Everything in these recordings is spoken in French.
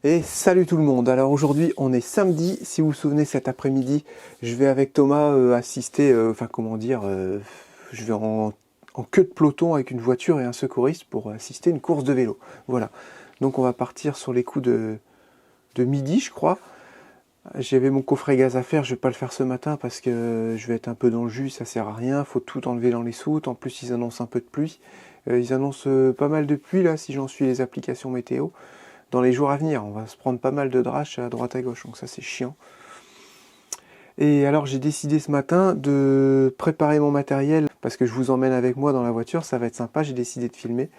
Et salut tout le monde. Alors aujourd'hui on est samedi, si vous vous souvenez cet après-midi je vais avec Thomas assister, je vais en queue de peloton avec une voiture et un secouriste pour assister à une course de vélo. Voilà, donc on va partir sur les coups de midi je crois. J'avais mon coffret gaz à faire, je vais pas le faire ce matin parce que je vais être un peu dans le jus, ça sert à rien, faut tout enlever dans les soutes, en plus ils annoncent un peu de pluie. Ils annoncent pas mal de pluie là si j'en suis les applications météo. Dans les jours à venir, on va se prendre pas mal de drache à droite à gauche, donc ça c'est chiant. Et alors j'ai décidé ce matin de préparer mon matériel, parce que je vous emmène avec moi dans la voiture, ça va être sympa, j'ai décidé de filmer.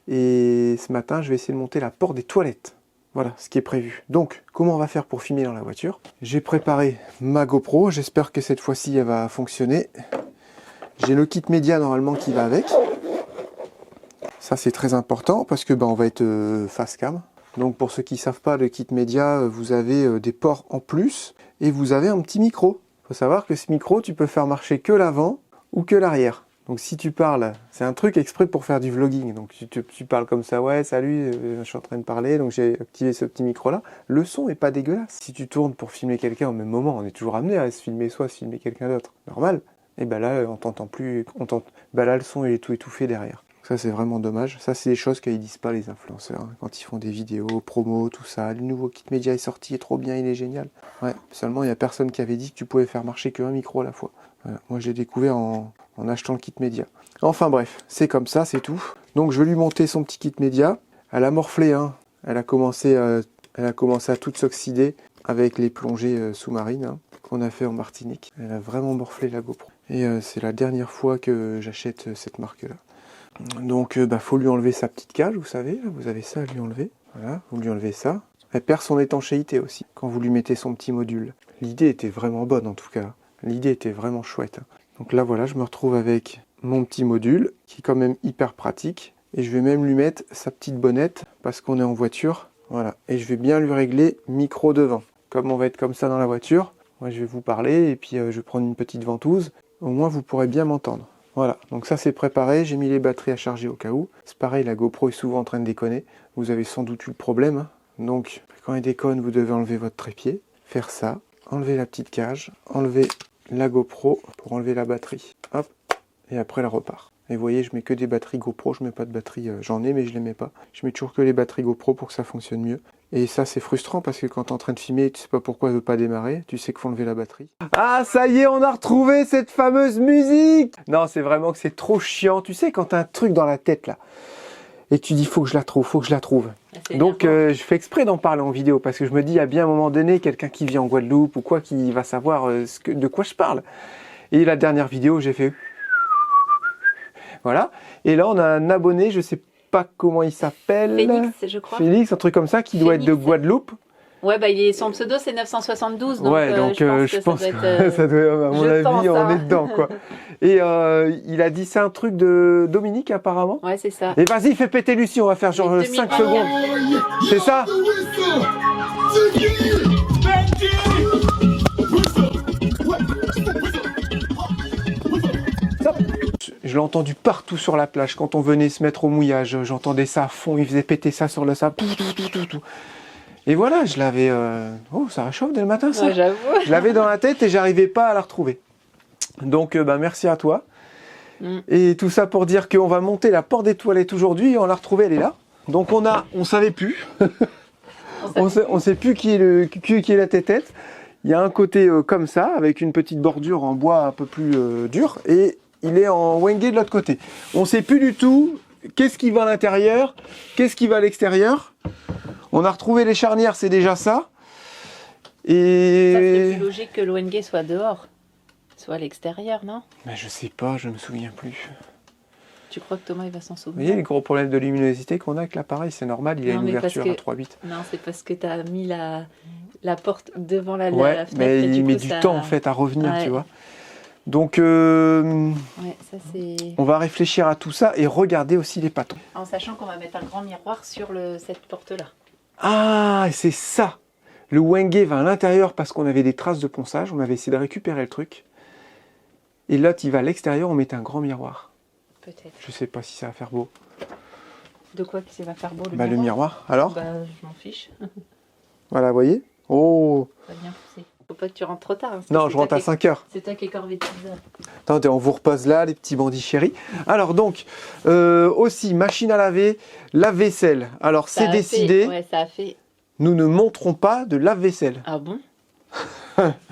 Et ce matin, je vais essayer de monter la porte des toilettes. Voilà ce qui est prévu. Donc, comment on va faire pour filmer dans la voiture? J'ai préparé ma GoPro, j'espère que cette fois-ci elle va fonctionner. J'ai le kit média normalement qui va avec. Ça c'est très important, parce que on va être face cam. Donc pour ceux qui ne savent pas, le kit média, vous avez des ports en plus et vous avez un petit micro. Il faut savoir que ce micro, tu peux faire marcher que l'avant ou que l'arrière. Donc si tu parles, c'est un truc exprès pour faire du vlogging. Donc tu parles comme ça, ouais, salut, je suis en train de parler, donc j'ai activé ce petit micro-là. Le son est pas dégueulasse. Si tu tournes pour filmer quelqu'un au même moment, on est toujours amené à se filmer soi, se filmer quelqu'un d'autre. Normal. Et là, on t'entend plus, là, le son il est tout étouffé derrière. Ça c'est vraiment dommage, ça c'est des choses qu'ils disent pas les influenceurs, hein. Quand ils font des vidéos, promos, tout ça, le nouveau kit média est sorti, il est trop bien, il est génial. Ouais, seulement il n'y a personne qui avait dit que tu pouvais faire marcher qu'un micro à la fois. Voilà. Moi j'ai découvert en achetant le kit média. Enfin bref, c'est comme ça, c'est tout. Donc je vais lui monter son petit kit média. Elle a morflé, hein. Elle a commencé à tout s'oxyder avec les plongées sous-marines hein, qu'on a fait en Martinique. Elle a vraiment morflé la GoPro. Et c'est la dernière fois que j'achète cette marque-là. Donc faut lui enlever sa petite cage, vous savez, là, vous avez ça à lui enlever. Voilà, vous lui enlevez ça. Elle perd son étanchéité aussi, quand vous lui mettez son petit module. L'idée était vraiment bonne en tout cas. L'idée était vraiment chouette. Donc là voilà, je me retrouve avec mon petit module, qui est quand même hyper pratique. Et je vais même lui mettre sa petite bonnette, parce qu'on est en voiture. Voilà, et je vais bien lui régler micro devant. Comme on va être comme ça dans la voiture, moi je vais vous parler, et puis je vais prendre une petite ventouse. Au moins vous pourrez bien m'entendre. Voilà, donc ça c'est préparé, j'ai mis les batteries à charger au cas où. C'est pareil, la GoPro est souvent en train de déconner. Vous avez sans doute eu le problème. Hein. Donc, quand elle déconne, vous devez enlever votre trépied. Faire ça, enlever la petite cage, enlever la GoPro pour enlever la batterie. Hop, et après elle repart. Et vous voyez, je mets que des batteries GoPro, je mets pas de batterie, j'en ai mais je les mets pas. Je mets toujours que les batteries GoPro pour que ça fonctionne mieux. Et ça c'est frustrant parce que quand tu es en train de filmer, tu sais pas pourquoi elle veut pas démarrer, tu sais qu'il faut enlever la batterie. Ah ça y est, on a retrouvé cette fameuse musique! Non, c'est vraiment que c'est trop chiant, tu sais quand t'as un truc dans la tête là, et tu dis faut que je la trouve. Donc je fais exprès d'en parler en vidéo parce que je me dis, il y a bien un moment donné, quelqu'un qui vit en Guadeloupe ou quoi, qui va savoir de quoi je parle. Et la dernière vidéo, j'ai fait... Voilà, et là on a un abonné, je sais pas comment il s'appelle. Félix, je crois. Félix, un truc comme ça, qui doit être de Guadeloupe. Ouais, son pseudo c'est 972, donc, ouais, donc je pense que ça doit, à mon avis, on est dedans, quoi. Et il a dit c'est un truc de Dominique, apparemment. Ouais, c'est ça. Et vas-y, fais péter Lucie, on va faire genre 5 secondes. C'est ça? Je l'ai entendu partout sur la plage, quand on venait se mettre au mouillage, j'entendais ça à fond, il faisait péter ça sur le sable. Et voilà, je l'avais... Oh, ça réchauffe dès le matin, ça. Ouais, j'avoue. Je l'avais dans la tête et j'arrivais pas à la retrouver. Donc, merci à toi. Et tout ça pour dire qu'on va monter la porte des toilettes aujourd'hui. On l'a retrouvée, elle est là. Donc, on savait plus. on sait plus qui est la tête. Il y a un côté comme ça, avec une petite bordure en bois un peu plus dur. Et il est en wenge de l'autre côté. On sait plus du tout qu'est-ce qui va à l'intérieur, qu'est-ce qui va à l'extérieur. On a retrouvé les charnières, c'est déjà ça. Et... Ça serait plus logique que l'ONG soit dehors, soit à l'extérieur, non? Mais je sais pas, je me souviens plus. Tu crois que Thomas il va s'en souvenir? Vous voyez les gros problèmes de luminosité qu'on a avec l'appareil, c'est normal, il a une ouverture à 3 bits. Non, c'est parce que tu as mis la porte devant la ouais, fenêtre. Mais il met du temps en fait à revenir, tu vois. Donc, ouais, ça, on va réfléchir à tout ça et regarder aussi les patrons. En sachant qu'on va mettre un grand miroir sur cette porte-là. Ah, c'est ça. Le wenge va à l'intérieur parce qu'on avait des traces de ponçage. On avait essayé de récupérer le truc. Et là, il va à l'extérieur, on mettait un grand miroir. Peut-être. Je sais pas si ça va faire beau. De quoi que ça va faire beau le miroir, alors je m'en fiche. Voilà, vous voyez? Oh! Ça va bien pousser. Faut pas que tu rentres trop tard. Hein, Non, je rentre à 5 heures. C'est toi qui es corvé de pizza. Attendez, on vous repose là, les petits bandits chéris. Alors donc, aussi, machine à laver, lave-vaisselle. Alors c'est décidé, Ouais, ça a fait. nous ne montrons pas de lave-vaisselle. Ah bon?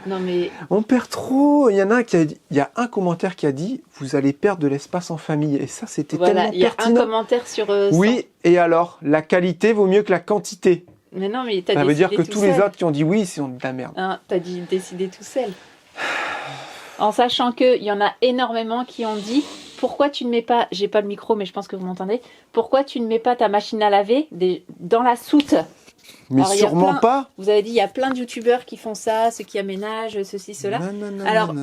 Non mais. On perd trop. Il y en a un qui a dit, il y a un commentaire qui a dit, vous allez perdre de l'espace en famille. Et ça, c'était Voilà, tellement il y a pertinent. un commentaire sur. Oui, et alors, la qualité vaut mieux que la quantité. Mais non, mais t'as Ça décidé veut dire que tout tous seul. les autres qui ont dit oui, c'est de la merde. Hein, t'as décidé tout seul. En sachant qu'il y en a énormément qui ont dit pourquoi tu ne mets pas, j'ai pas le micro mais je pense que vous m'entendez, pourquoi tu ne mets pas ta machine à laver dans la soute. Mais Alors, il y a sûrement plein- pas. Vous avez dit il y a plein de youtubeurs qui font ça, ceux qui aménagent, ceci, cela. Alors,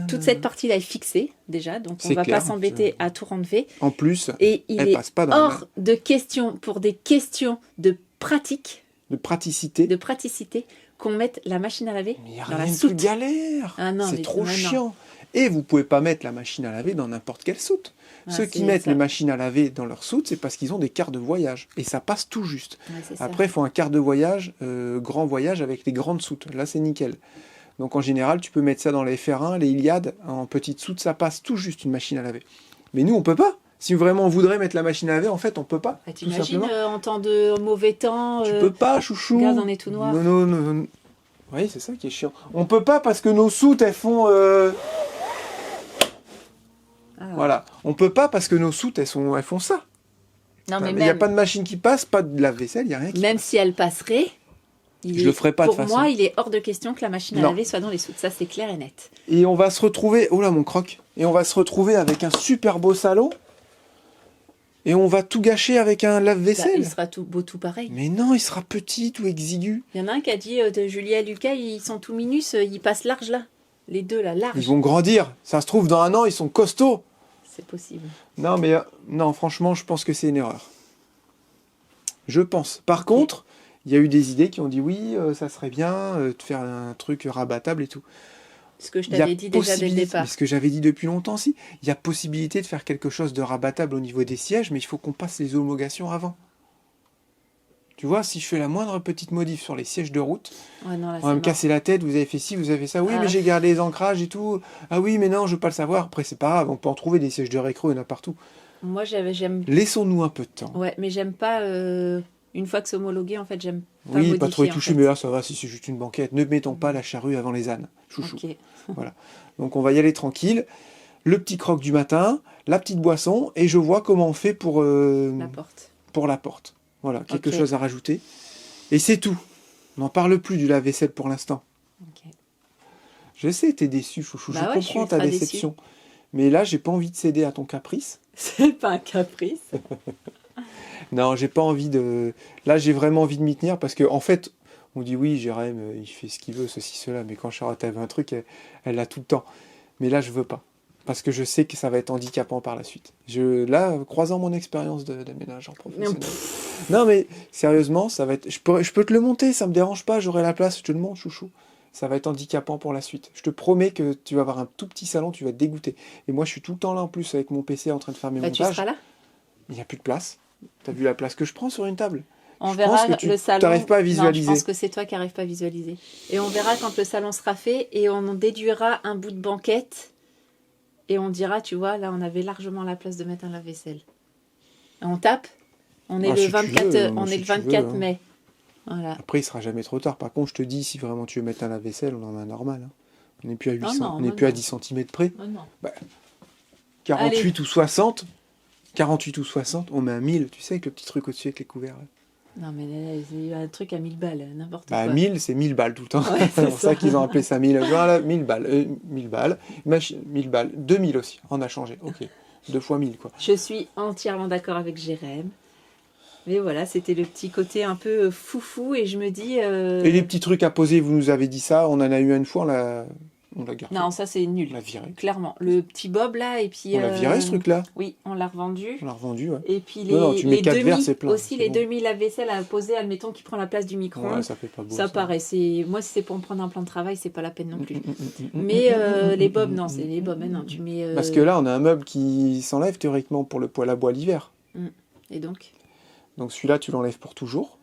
Toute cette partie-là est fixée déjà, donc on C'est va clair. pas s'embêter à tout relever. En plus, Et il elle est passe pas dans hors de question, pour des questions de pratique, de praticité. de praticité, qu'on mette la machine à laver Mais il n'y a dans la rien de soute. plus galère. Ah non, c'est mais trop non. chiant. Et vous pouvez pas mettre la machine à laver dans n'importe quelle soute. Ah, Ceux qui c'est mettent ça. les machines à laver dans leur soute, c'est parce qu'ils ont des quarts de voyage. Et ça passe tout juste. Ouais, c'est ça. Après, il faut un quart de voyage, grand voyage avec les grandes soutes. Là, c'est nickel. Donc en général, tu peux mettre ça dans les F1, les Iliad, en petite soute, ça passe tout juste une machine à laver. Mais nous, on peut pas. Si vraiment on voudrait mettre la machine à laver, en fait, on peut pas. Bah, tout t'imagines simplement. en temps de mauvais temps, Tu peux pas, chouchou. gaz en est tout noir. Non. Oui, c'est ça qui est chiant. On peut pas parce que nos soutes, elles font... Ah. Voilà. On peut pas parce que nos soutes, elles font ça. Non, mais Il n'y a même, pas de machine qui passe, pas de lave-vaisselle, il n'y a rien qui même passe. si elle passerait, Je le ferai pas de pour toute moi, façon. il est hors de question que la machine à Non. laver soit dans les soutes. Ça, c'est clair et net. Et on va se retrouver... Oh là, mon croc. Et on va se retrouver avec un super beau salon. Et on va tout gâcher avec un Bah, lave-vaisselle. il sera tout beau, tout pareil. Mais non, il sera petit, tout exigu. Il y en a un qui a dit de Julie et Lucas, ils sont tout minus, ils passent large là. Les deux là, Ils large. vont grandir. Ça se trouve, dans un an, ils sont costauds. C'est possible. Non, mais non, franchement, je pense que c'est une erreur. Je pense. Par contre, il y a eu des idées qui ont dit oui, ça serait bien de faire un truc rabattable et tout. Ce que je Il y a t'avais dit déjà dès le possibilité- départ. mais ce que j'avais dit depuis longtemps, si. Il y a possibilité de faire quelque chose de rabattable au niveau des sièges, mais il faut qu'on passe les homologations avant. Tu vois, si je fais la moindre petite modif sur les sièges de route, Ouais, non, là, on va me c'est mort. casser la tête, vous avez fait ci, vous avez fait ça. Oui, Ah. mais j'ai gardé les ancrages et tout. Ah oui, mais non, je veux pas le savoir. Après, c'est pas grave, on peut en trouver des sièges de récro, il y en a partout. Moi, j'aime. Laissons-nous un peu de temps. Ouais, mais j'aime pas. Une fois que c'est homologué, en fait, j'aime pas Oui, modifier. pas trop y en toucher, fait. mais là, ça va, si c'est juste une banquette. Ne mettons pas la charrue avant les ânes. Chouchou. Ok. Donc, on va y aller tranquille. Le petit croc du matin, la petite boisson, et je vois comment on fait pour La porte. la porte. Voilà, quelque Ok. chose à rajouter. Et c'est tout. On n'en parle plus du lave-vaisselle pour l'instant. Ok. Je sais, t'es déçu, chouchou. Bah je ouais, je comprends suis ta ultra déception. Mais là, j'ai pas envie de céder à ton caprice. C'est pas un caprice. Non, j'ai pas envie de... Là, j'ai vraiment envie de m'y tenir parce que, en fait, on dit oui, Jérém, il fait ce qu'il veut, ceci, cela. Mais quand Charlotte avait un truc, elle l'a tout le temps. Mais là, je veux pas. Parce que je sais que ça va être handicapant par la suite. Là, croisant mon expérience d'aménageur professionnel. Non, mais sérieusement, ça va être... Je peux te le monter, ça me dérange pas, j'aurai la place, je te le montre, chouchou. Ça va être handicapant pour la suite. Je te promets que tu vas avoir un tout petit salon, tu vas te dégoûter. Et moi, je suis tout le temps là en plus avec mon PC en train de faire mes Bah, tu montages. seras là. Il n'y a plus de place. T'as vu la place que je prends sur une table? On Je verra pense que tu le salon. t'arrives pas à visualiser. Non, je pense que c'est toi qui n'arrives pas à visualiser. Et on verra quand le salon sera fait et on en déduira un bout de banquette et on dira, tu vois, là on avait largement la place de mettre un lave-vaisselle. Et on tape. On est Ah, le si tu 24, veux, on si est le tu veux, 24 hein. mai. Voilà. Après, il sera jamais trop tard. Par contre, je te dis, si vraiment tu veux mettre un lave-vaisselle, on en a un normal. Hein. On n'est plus à 800, non, on n'est non, plus à non. 10 cm près. Oh non. 48 ou 60. 48 ou 60, on met un 1000, tu sais, avec le petit truc au-dessus avec les couverts. Là. Non, mais là, c'est un truc à 1000 balles, n'importe Bah, quoi. 1000, c'est 1000 balles tout le temps. Ouais, c'est c'est pour ça ça. qu'ils ont appelé ça 1000. Voilà, 1000 balles. 1000 balles. 1000 balles. 2000 aussi. On a changé. Ok. 2 fois 1000, quoi. Je suis entièrement d'accord avec Jérém. Mais voilà, c'était le petit côté un peu foufou et je me dis... Et les petits trucs à poser, vous nous avez dit ça. On en a eu une fois, on l'a gardé. Non, ça c'est On nul. l'a viré. Clairement. Le petit Bob là et puis... On l'a viré, ce truc-là. Oui, on l'a revendu. On l'a revendu, ouais. Et puis Non, non, tu mets les 4 demi, verres, c'est plein, aussi c'est les bon. demi lave-vaisselle à poser, admettons, qui prend la place du micro-ondes. Ouais, ça fait pas beau. ça paraît. Moi, si c'est pour me prendre un plan de travail, c'est pas la peine non plus. Mais Mais les bobs, non, c'est les bobs. Non, tu mets... Parce que là, on a un meuble qui s'enlève théoriquement pour le poêle à bois l'hiver. Et donc Donc celui-là, tu l'enlèves pour toujours.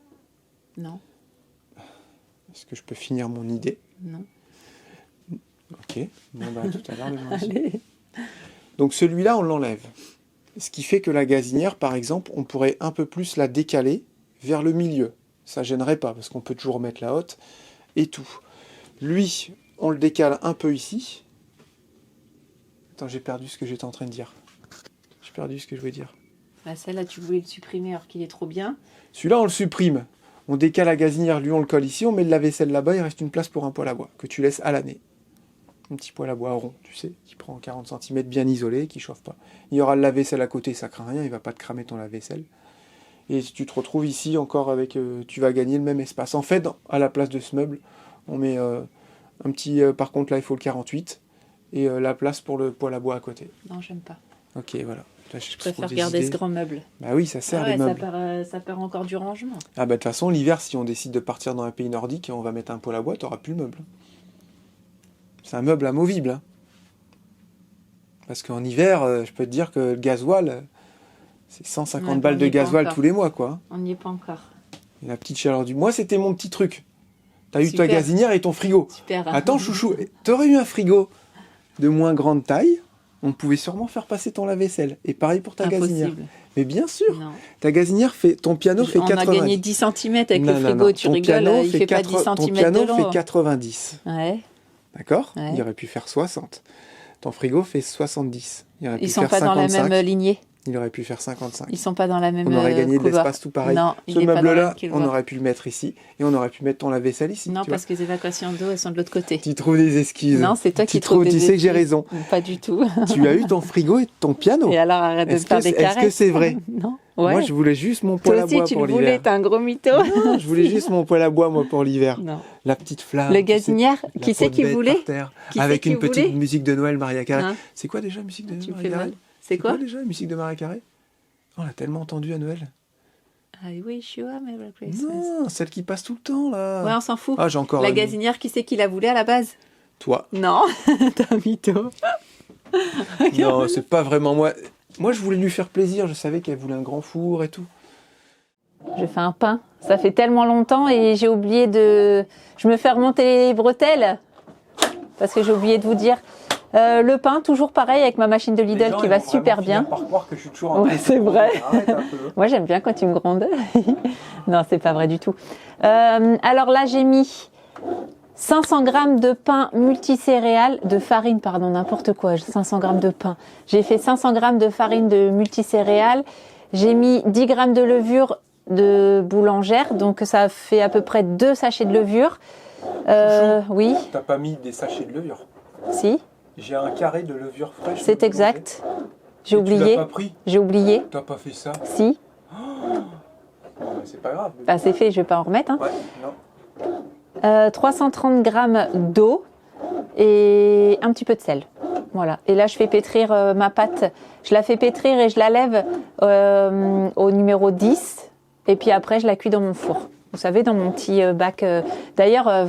Non. Est-ce que je peux finir mon idée? Non. Ok, bon bah à tout à l'heure le lundi. Allez. Donc celui-là, on l'enlève. Ce qui fait que la gazinière, par exemple, on pourrait un peu plus la décaler vers le milieu. Ça gênerait pas, parce qu'on peut toujours mettre la haute et tout. Lui, on le décale un peu ici. Attends, j'ai perdu ce que j'étais en train de dire. J'ai perdu ce que je voulais dire. Bah, celle-là, tu voulais le supprimer alors qu'il est trop bien. Celui-là, on le supprime. On décale la gazinière, lui, on le colle ici. On met le lave-vaisselle là-bas, il reste une place pour un poêle à bois, que tu laisses à l'année. Un petit poêle à bois rond, tu sais, qui prend 40 cm, bien isolé, qui chauffe pas. Il y aura le lave-vaisselle à côté, ça craint rien, il va pas te cramer ton lave-vaisselle. Et tu te retrouves ici encore avec... tu vas gagner le même espace. En fait, à la place de ce meuble, on met un petit... par contre, là, il faut le 48. Et la place pour le poêle à bois à côté. Non, j'aime pas. Ok, voilà. Là, Je préfère garder ce grand meuble. Bah oui, ça sert les meubles. Ça perd encore du rangement. Ah bah de toute façon, l'hiver, si on décide de partir dans un pays nordique et on va mettre un poêle à bois, t'auras plus le meuble. C'est un meuble amovible. Hein. Parce qu'en hiver, je peux te dire que le gasoil, c'est 150 balles de gasoil tous les mois, quoi. On n'y est pas encore. Et la petite chaleur du mois, c'était mon petit truc. T'as eu Super. ta gazinière et ton frigo. Super. Attends, chouchou, t'aurais eu un frigo de moins grande taille, on pouvait sûrement faire passer ton lave-vaisselle. Et pareil pour ta gazinière. Mais bien sûr, non. Ta gazinière fait... Ton piano fait 80. On a gagné 10 cm avec le frigo, tu rigoles, il fait pas 10 cm Ton piano de long. fait 90. Ouais. D'accord. Ouais. Il aurait pu faire 60. Ton frigo fait 70. Ils sont pas dans la même lignée. Il aurait pu faire 55. Ils sont pas dans la même On aurait gagné de couloir. l'espace tout pareil. Non, ce meuble-là, on aurait pu le mettre ici. Et on aurait pu mettre ton lave-vaisselle ici. Non, parce que les évacuations d'eau, elles sont de l'autre côté. Tu trouves des excuses. Non, c'est toi qui trouves des excuses. Tu sais que j'ai raison. Pas du tout. Tu as eu ton frigo et ton piano. Et alors, arrête de faire des caresses. Est-ce que c'est vrai? Non. Ouais. Moi, je voulais juste mon poêle à bois pour l'hiver. Toi aussi, tu le voulais, t'es un gros mytho. Non, je voulais juste mon poêle à bois, moi, pour l'hiver. Non. La petite flamme. Le gazinière, qui c'est qui voulait? Avec une petite musique de Noël, Maria Carré. Hein? C'est quoi déjà, musique de Noël, Tu me Maria fais Carré? mal. C'est quoi déjà, la musique de Maria Carré? On l'a tellement entendu à Noël. I wish you a Merry Christmas. Non, celle qui passe tout le temps, là. Ouais, on s'en fout. Ah, j'ai encore la gazinière, qui c'est qui la voulait à la base? Toi. Non, t'es un mytho. Non, c'est pas vraiment moi. Moi, je voulais lui faire plaisir. Je savais qu'elle voulait un grand four et tout. Je fais un pain. Ça fait tellement longtemps et j'ai oublié de... Je me fais remonter les bretelles parce que j'ai oublié de vous dire. Le pain, toujours pareil avec ma machine de Lidl qui va super bien. Par croire que je suis toujours en Ouais, c'est vrai. Arrête un peu. Moi, j'aime bien quand tu me grondes. Non, c'est pas vrai du tout. Alors là, j'ai mis 500 g de pain multicéréales, de farine, pardon, n'importe quoi, 500 g de pain. J'ai fait 500 g de farine de multicéréales. J'ai mis 10 g de levure de boulangère, donc ça fait à peu près 2 sachets de levure. Oui. T'as pas mis des sachets de levure? Si. J'ai un carré de levure fraîche. C'est exact. J'ai oublié. Tu l'as pas pris? J'ai oublié. T'as pas fait ça? Si. Bon, c'est pas grave. Bah, c'est fait, je vais pas en remettre. Hein. Ouais, non. 330 g d'eau et un petit peu de sel. Voilà. Et là, je fais pétrir ma pâte. Je la fais pétrir et je la lève au numéro 10. Et puis après, je la cuis dans mon four. Vous savez, dans mon petit bac. D'ailleurs,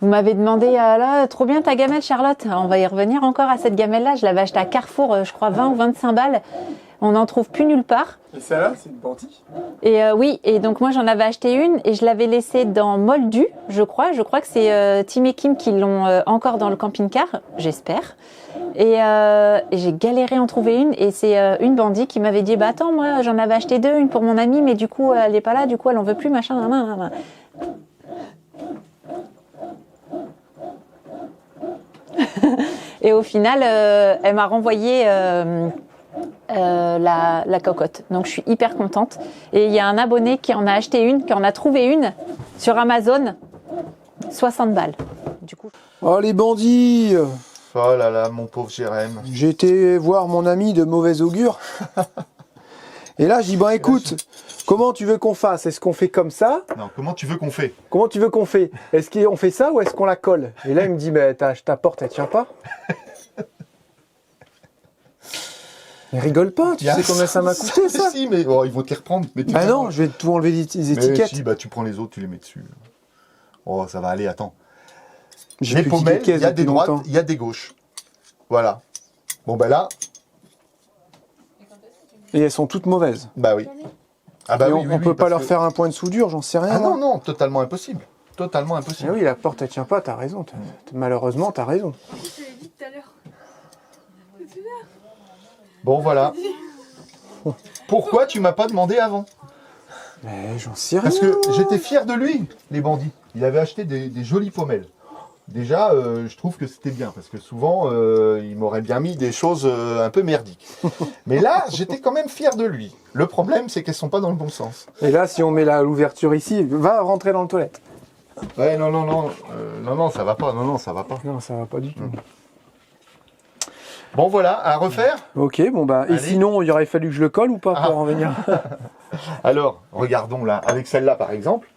vous m'avez demandé, là, trop bien ta gamelle, Charlotte. On va y revenir encore à cette gamelle-là. Je l'avais achetée à Carrefour, je crois, 20 ou 25 balles. On n'en trouve plus nulle part. Et celle-là, c'est une Banti? Et oui, et donc moi, j'en avais acheté une et je l'avais laissée dans Moldu, je crois. Je crois que c'est Tim et Kim qui l'ont encore dans le camping-car, j'espère. Et j'ai galéré à en trouver une. Et c'est une bandit qui m'avait dit, bah attends, moi, j'en avais acheté 2, une pour mon amie, mais du coup, elle n'est pas là, du coup, elle en veut plus, machin, nan. Et au final, elle m'a renvoyé la cocotte. Donc je suis hyper contente. Et il y a un abonné qui en a acheté une, qui en a trouvé une sur Amazon, 60 balles. Du coup. Oh les bandits! Oh là là, mon pauvre Jérém. J'ai été voir mon ami de mauvais augure. Et là, je dis, bon écoute, comment tu veux qu'on fasse? Est-ce qu'on fait comme ça? Non, comment tu veux qu'on fait? Comment tu veux qu'on fait? Est-ce qu'on fait ça ou est-ce qu'on la colle? Et là, il me dit, mais ta porte, elle tient pas. Mais rigole pas, tu sais combien ça m'a coûté ça? Si, mais oh, ils vont te les reprendre. Mais Bah non, je vais tout enlever les étiquettes. Si, bah tu prends les autres, tu les mets dessus. Oh, ça va aller, attends. J'ai Les plus pommelles, de il y a des droites, longtemps. il y a des gauches. Voilà. Bon, bah là, Et elles sont toutes mauvaises. bah oui. Ah bah Et oui, on peut pas parce leur que- faire un point de soudure, j'en sais rien. Ah moi. non, non, totalement impossible. totalement Ah impossible. oui, la porte, elle tient pas, t'as raison. Malheureusement, t'as raison. Je l'ai dit tout à l'heure. Bon, voilà. Pourquoi tu m'as pas demandé avant? Mais j'en sais rien. Parce que j'étais fier de lui, les bandits. Il avait acheté des jolies pommelles. Déjà, je trouve que c'était bien, parce que souvent, il m'aurait bien mis des choses un peu merdiques. Mais là, j'étais quand même fier de lui. Le problème, c'est qu'elles sont pas dans le bon sens. Et là, si on met l'ouverture ici, va rentrer dans le toilette. Ouais, non, ça va pas, non, ça va pas. Non, ça va pas du tout. Bon, voilà, à refaire. Ok, bon bah, et Allez. sinon, il aurait fallu que je le colle ou pas pour en venir? Alors, regardons là, avec celle-là, par exemple.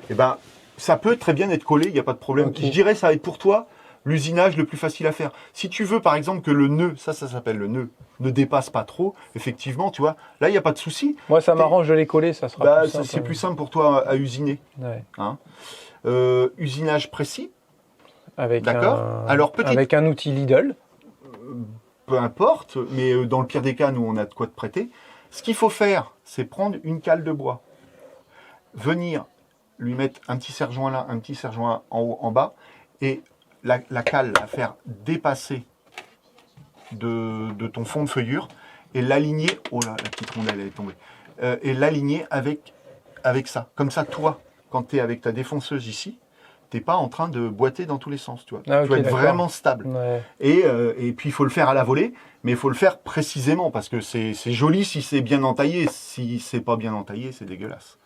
Eh ben, ça peut très bien être collé, il n'y a pas de problème. Ok. Je dirais, ça va être pour toi l'usinage le plus facile à faire. Si tu veux, par exemple, que le nœud, ça s'appelle le nœud, ne dépasse pas trop, effectivement, tu vois, là, il n'y a pas de souci. Moi, ça m'arrange de les coller, ça sera Bah, plus simple. c'est plus simple pour toi à usiner. Ouais. Hein. Usinage précis, Avec D'accord. Alors, avec un outil Lidl. peu importe, mais dans le pire des cas, nous, on a de quoi te prêter. Ce qu'il faut faire, c'est prendre une cale de bois, venir lui mettre un petit serre-joint là, un petit serre-joint en haut, en bas, et la cale la faire dépasser de ton fond de feuillure, et l'aligner, oh là, la petite rondelle, elle est tombée, et l'aligner avec ça. Comme ça, toi, quand tu es avec ta défonceuse ici, t'es pas en train de boiter dans tous les sens, tu vois. Ah, Tu ok, dois être d'accord. vraiment stable. Ouais. Et puis il faut le faire à la volée, mais il faut le faire précisément, parce que c'est joli si c'est bien entaillé. Si c'est pas bien entaillé, c'est dégueulasse.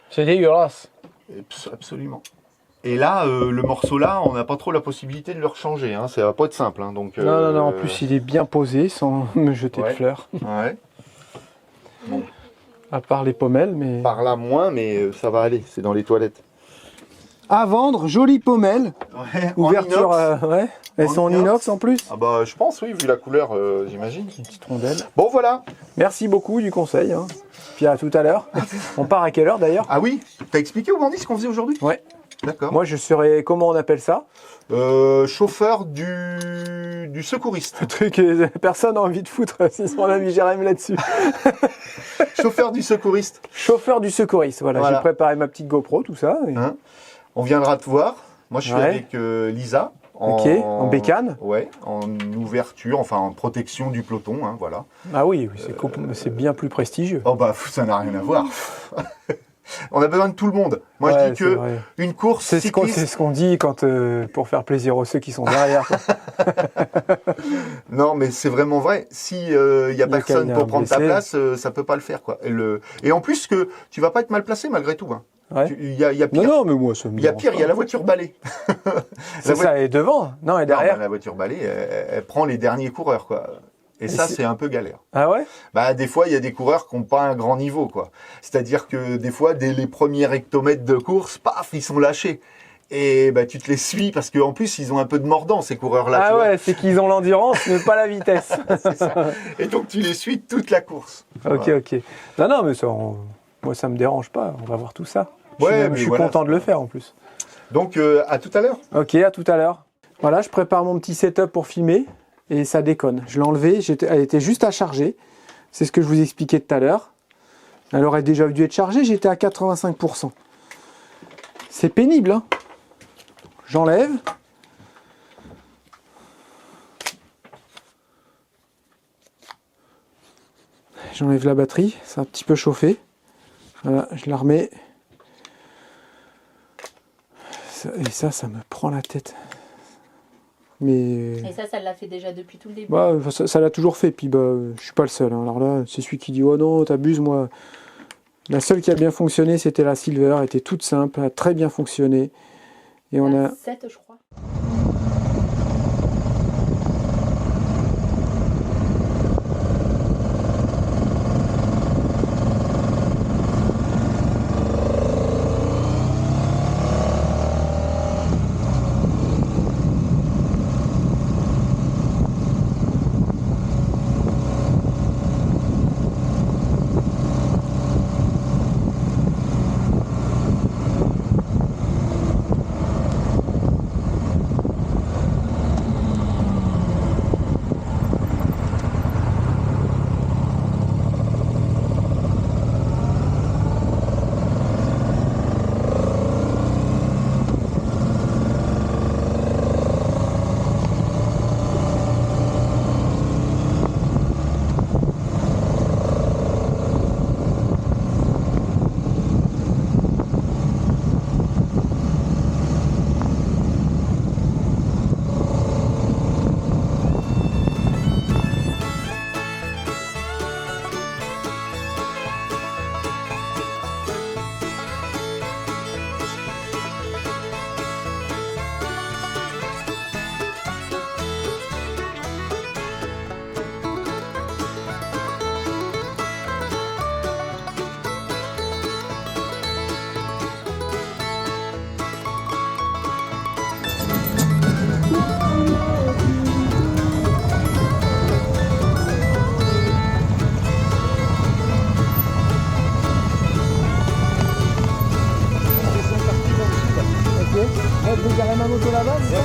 C'est dégueulasse. Absolument. Et là, le morceau là, on n'a pas trop la possibilité de le rechanger. Hein. Ça va pas être simple. Hein. Donc, Non, en plus, il est bien posé sans me jeter de Ouais. fleurs. Ouais. À part les pommelles, mais... Par là moins, mais ça va aller. C'est dans les toilettes. À vendre, jolie pommelle. Ouais, Ouverture, en inox. ouais. Elles En sont en inox. inox en plus. Ah bah, je pense, oui, vu la couleur, j'imagine. Une petite rondelle. Bon, voilà. Merci beaucoup du conseil. Hein. Puis à tout à l'heure. On part à quelle heure d'ailleurs? Ah oui, t'as expliqué aux bandits ce qu'on faisait aujourd'hui? Ouais. D'accord. Moi, je serais, comment on appelle ça? Chauffeur du secouriste. Le truc, personne n'a envie de foutre si son ami Jérémy là-dessus. Chauffeur du secouriste. Chauffeur du secouriste, voilà. Voilà. J'ai préparé ma petite GoPro, tout ça. et- Hein. On viendra te voir. Moi, je suis Ouais. avec Lisa. Ok, en bécane. Ouais, en ouverture, enfin en protection du peloton, hein, voilà. Ah oui, c'est bien plus prestigieux. Oh bah, ça n'a rien à voir. On a besoin de tout le monde. Moi, Ouais, je dis c'est que vrai. une course C'est cycliste... ce qu'on dit quand, pour faire plaisir aux ceux qui sont derrière. quoi. Non, mais c'est vraiment vrai. Si il y a Il y a personne qu'à pour prendre ta blessé. place, ça peut pas le faire, quoi. Et en plus, que tu vas pas être mal placé malgré tout. Hein. Ouais. Il y a pire. Non, mais moi, ça me Il y a dérange pire, pas. il y a la voiture balai. C'est ça, et devant. Non, et Non, derrière. bah, la voiture balai, elle prend les derniers coureurs, quoi. Et ça, c'est un peu galère. Ah ouais? Bah, des fois, il y a des coureurs qui n'ont pas un grand niveau, quoi. C'est-à-dire que des fois, dès les premiers hectomètres de course, paf, ils sont lâchés. Et bah, tu te les suis parce qu'en plus, ils ont un peu de mordant, ces coureurs-là. Ah tu vois. ouais, c'est qu'ils ont l'endurance, mais pas la vitesse. C'est ça. Et donc, tu les suis toute la course. Ok, Voilà. ok. Non, mais ça, moi, ça me dérange pas. On va voir tout ça. Ouais, mais je suis voilà, content de le faire en plus. Donc, à tout à l'heure. Ok, à tout à l'heure. Voilà, je prépare mon petit setup pour filmer et ça déconne. Je l'ai enlevé, elle était juste à charger. C'est ce que je vous expliquais tout à l'heure. Elle aurait déjà dû être chargée, j'étais à 85%. C'est pénible, hein. J'enlève. J'enlève la batterie, ça a un petit peu chauffé. Voilà, je la remets. Et ça me prend la tête. Mais Et ça l'a fait déjà depuis tout le début. bah, ça l'a toujours fait. Puis bah, je suis pas le seul. Hein. Alors là, c'est celui qui dit oh non, t'abuses, moi. La seule qui a bien fonctionné, c'était la Silver. Elle était toute simple, elle a très bien fonctionné. Et on a 7, je crois. Ouais, je vais garer ma moto là-bas, c'est ça?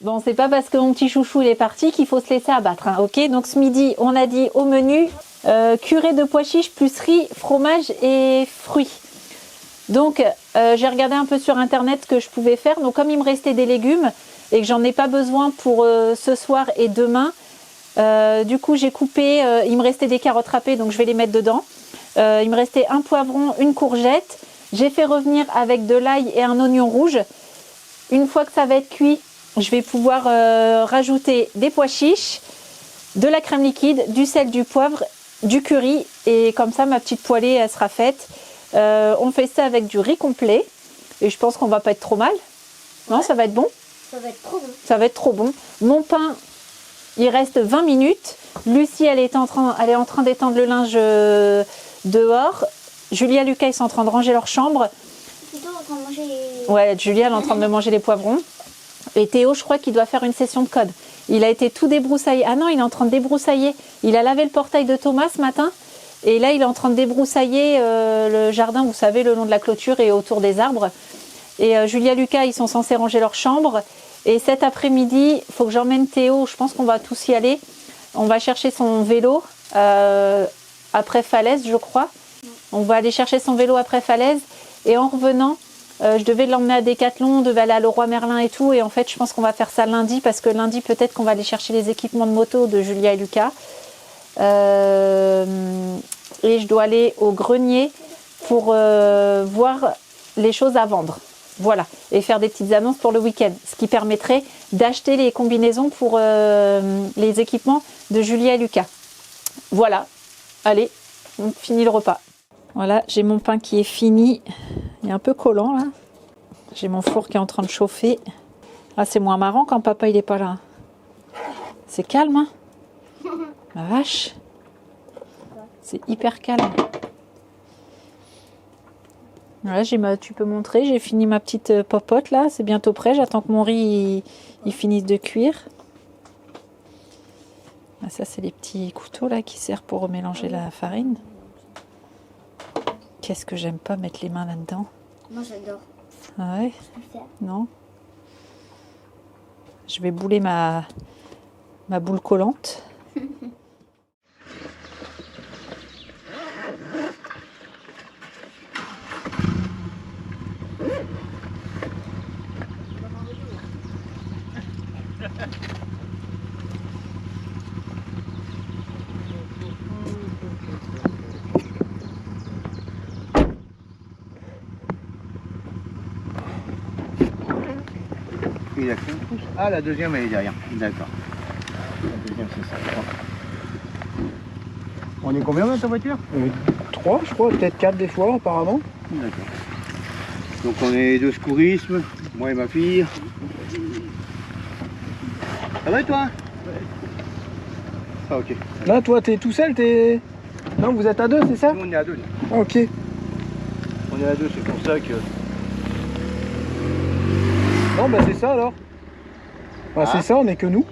Bon, c'est pas parce que mon petit chouchou il est parti qu'il faut se laisser abattre, hein, ok? Donc ce midi, on a dit au menu curé de pois chiches plus riz, fromage et fruits. Donc j'ai regardé un peu sur internet ce que je pouvais faire. Donc comme il me restait des légumes et que j'en ai pas besoin pour ce soir et demain, du coup j'ai coupé, il me restait des carottes râpées donc je vais les mettre dedans. Il me restait un poivron, une courgette. J'ai fait revenir avec de l'ail et un oignon rouge. Une fois que ça va être cuit, je vais pouvoir rajouter des pois chiches, de la crème liquide, du sel, du poivre, du curry et comme ça ma petite poêlée elle sera faite. On fait ça avec du riz complet et je pense qu'on va pas être trop mal. Non, ça va être bon. Ça va être trop bon. Ça va être trop bon. Mon pain, il reste 20 minutes. Lucie, elle est en train d'étendre le linge dehors. Julia et Lucas, ils sont en train de ranger leur chambre. Plutôt en train de manger les... Ouais, Julia, elle est en train de manger les poivrons. Et Théo, je crois qu'il doit faire une session de code. Il a été tout débroussaillé. Ah non, il est en train de débroussailler. Il a lavé le portail de Thomas ce matin. Et là, il est en train de débroussailler le jardin, vous savez, le long de la clôture et autour des arbres. Et Julia et Lucas, ils sont censés ranger leur chambre. Et cet après-midi, il faut que j'emmène Théo. Je pense qu'on va tous y aller. On va chercher son vélo après Falaise, je crois. On va aller chercher son vélo après Falaise. Et en revenant, je devais l'emmener à Decathlon, on devait aller à Leroy Merlin et tout. Et en fait, je pense qu'on va faire ça lundi parce que lundi, peut-être qu'on va aller chercher les équipements de moto de Julia et Lucas. Et je dois aller au grenier pour voir les choses à vendre. Voilà. Et faire des petites annonces pour le week-end. Ce qui permettrait d'acheter les combinaisons pour les équipements de Julia et Lucas. Voilà. Allez, on finit le repas. Voilà, j'ai mon pain qui est fini. Il est un peu collant là. J'ai mon four qui est en train de chauffer. Ah, c'est moins marrant quand papa il est pas là. C'est calme, hein? Ma vache. C'est hyper calme. Voilà, tu peux montrer, j'ai fini ma petite popote là. C'est bientôt prêt. J'attends que mon riz il finisse de cuire. Ah, ça, c'est les petits couteaux là qui servent pour mélanger la farine. Qu'est-ce que j'aime pas mettre les mains là-dedans. Moi j'adore. Ah ouais? Je peux faire. Non. Je vais bouler ma boule collante. Il a fait une pousse. Ah, la deuxième, elle est derrière. D'accord. La deuxième, c'est ça. On est combien dans ta voiture? 3, je crois, peut-être 4 des fois, apparemment. D'accord. Donc, on est de secourisme, moi et ma fille. Ça va, toi? Ah, ok. Là, toi, t'es tout seul, Non, vous êtes à 2, c'est ça? Nous, on est à deux. Là. Ah, ok. On est à deux, c'est pour ça que... Non, bah c'est ça alors. Bah, c'est ça, on est que nous.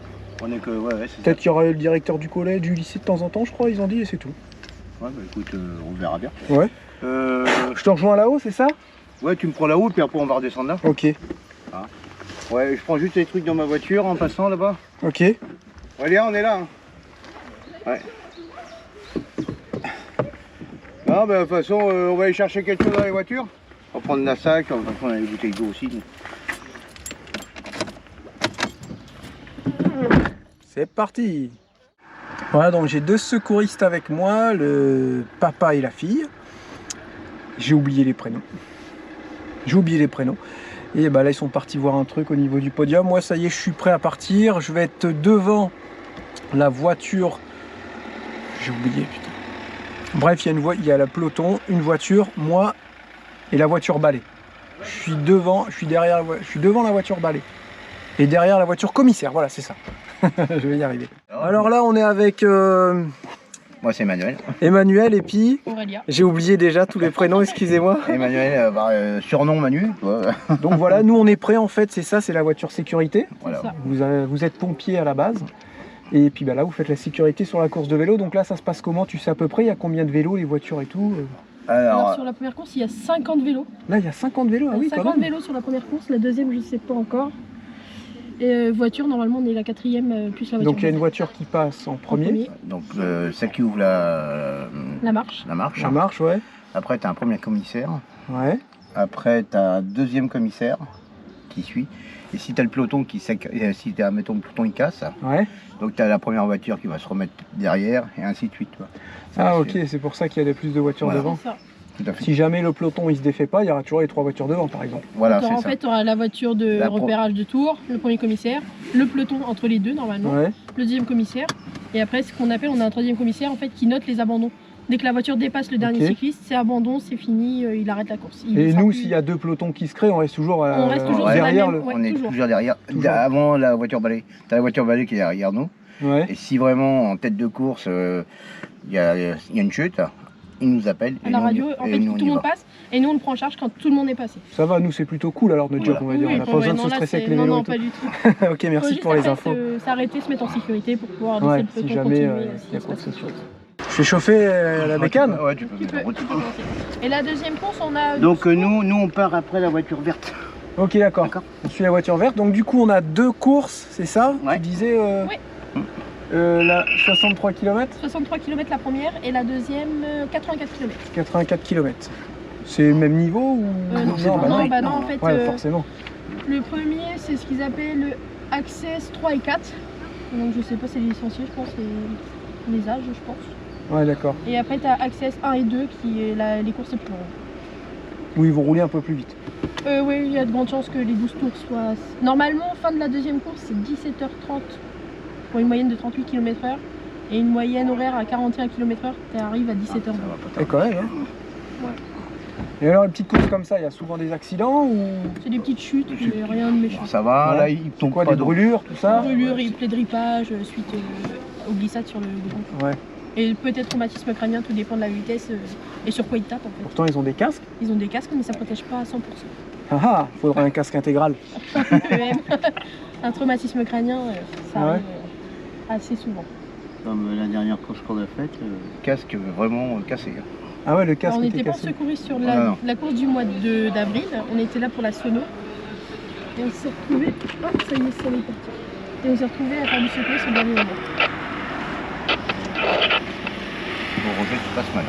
On est que... Ouais, c'est ça. Peut-être qu'il y aura le directeur du collège, du lycée de temps en temps, je crois, ils ont dit, et c'est tout. Ouais, bah écoute, on verra bien. Ouais. Je te rejoins là-haut, c'est ça? Ouais, tu me prends là-haut, puis après, on va redescendre là. Ok. Ouais, je prends juste les trucs dans ma voiture en passant là-bas. Ok. Ouais, Léa, on est là. Hein. Ouais. Non, bah, de toute façon, on va aller chercher quelque chose dans les voitures. On va prendre la sac, on va prendre les bouteilles d'eau aussi. C'est parti. Voilà, donc j'ai 2 secouristes avec moi, le papa et la fille. J'ai oublié les prénoms. Et bah là, ils sont partis voir un truc au niveau du podium. Moi, ça y est, je suis prêt à partir. Je vais être devant la voiture. J'ai oublié, putain. Bref, il y a le peloton, une voiture, moi et la voiture balai. Je suis devant la voiture balai. Et derrière la voiture commissaire, voilà, c'est ça. Je vais y arriver. Alors là, on est avec Moi, c'est Emmanuel. Emmanuel et puis... Aurélia. J'ai oublié déjà tous les prénoms, excusez-moi. Emmanuel, surnom Manu. Ouais. Donc voilà, nous on est prêts en fait, c'est ça, c'est la voiture sécurité. Voilà. Ça. Vous êtes pompier à la base. Et puis bah là, vous faites la sécurité sur la course de vélo. Donc là, ça se passe comment? Tu sais à peu près, il y a combien de vélos, les voitures et tout? Alors, sur la première course, il y a 50 vélos. Là, il y a 50 vélos, ah oui, quand 50 même. vélos sur la première course, la deuxième, je ne sais pas encore. Et voiture, normalement, on est la quatrième plus la voiture. Donc il y a une voiture qui passe en premier. Donc, celle qui ouvre la marche. La marche. Ça marche, ouais. Après, tu as un premier commissaire. Ouais. Après, tu as un deuxième commissaire qui suit. Et si tu as le peloton si tu as, mettons, le peloton il casse, Ouais. donc tu as la première voiture qui va se remettre derrière et ainsi de suite. Toi. Ah ok, c'est pour ça qu'il y a plus de voitures Voilà. devant. C'est ça. Tout à fait. Si jamais le peloton il se défait pas, il y aura toujours les 3 voitures devant par exemple. Voilà, Donc, c'est en ça. fait, tu auras la voiture de La repérage de tour, le premier commissaire, le peloton entre les deux, normalement, Ouais. le deuxième commissaire. Et après, ce qu'on appelle, on a un troisième commissaire en fait, qui note les abandons. Dès que la voiture dépasse le dernier Ok. cycliste, c'est abandon, c'est fini, il arrête la course. Il Et sera nous, plus- s'il y a 2 pelotons qui se créent, on reste toujours, On reste toujours sur la derrière même, le. ouais. On est toujours. toujours derrière. Toujours. Avant la voiture balai. Tu as la voiture balai qui est derrière nous. Ouais. Et si vraiment en tête de course, il y a une chute, ils nous appellent. À la radio, en fait, nous, on tout y le monde va. passe et nous on le prend en charge quand tout le monde est passé. Ça va, nous c'est plutôt cool alors notre job, on va dire. On n'a pas besoin de se stresser avec les vélos. Non, et tout. pas du tout. Ok, merci Faut pour les juste infos. après s'arrêter, se mettre en sécurité pour pouvoir laisser Ouais, le si peloton jamais continuer. il y a quoi que ce soit. Je fais chauffer la bécane. Ouais, tu peux Tu mettre peux, en route. tu peux commencer. Et la deuxième course, on a. Donc nous on part après la voiture verte. Ok, d'accord. D'accord. On suit la voiture verte. Donc du coup, on a 2 courses, c'est ça? Ouais. Tu disais Oui. la 63 km, 63 km la première et la deuxième 84 km. 84 km. C'est le même niveau ou Non, bah non, en fait, Ouais, forcément. le premier, c'est ce qu'ils appellent le Access 3 et 4. Donc je sais pas, c'est les licenciés, je pense, et les âges, je pense. Ouais, d'accord. Et après, tu as Access 1 et 2 qui est les courses les plus longues. Où ils vont rouler un peu plus vite. Oui, il y a de grandes chances que les 12 tours soient. Normalement, fin de la deuxième course, c'est 17h30 pour une moyenne de 38 km/h et une moyenne horaire à 41 km/h. Tu arrives à 17h20. Et quand même, hein. Et alors, les petites courses comme ça, il y a souvent des accidents ou C'est des petites chutes, mais rien de méchant. Ça va, Ouais. là ils tombent quoi, pas des d'eau. brûlures, tout ça? Brûlure et plaie de ripage suite aux glissades sur le goudron. Ouais. Et peut-être traumatisme crânien, tout dépend de la vitesse et sur quoi ils tapent en fait. Pourtant, ils ont des casques. Ils ont des casques, mais ça protège pas à 100%. Ah ah, faudrait un casque intégral. Un traumatisme crânien, ça Ah ouais. arrive assez souvent. Comme la dernière course qu'on a faite, casque vraiment cassé. Ah ouais, le casque Alors, on était n'était pas cassé. secouriste sur Ah non. la course du mois d'avril, on était là pour la sono. Et on s'est retrouvés. Oh, ça y est, ça est parti. Et on s'est retrouvés à faire du secours sur le dernier moment. Bon, Roger, tu passes mal.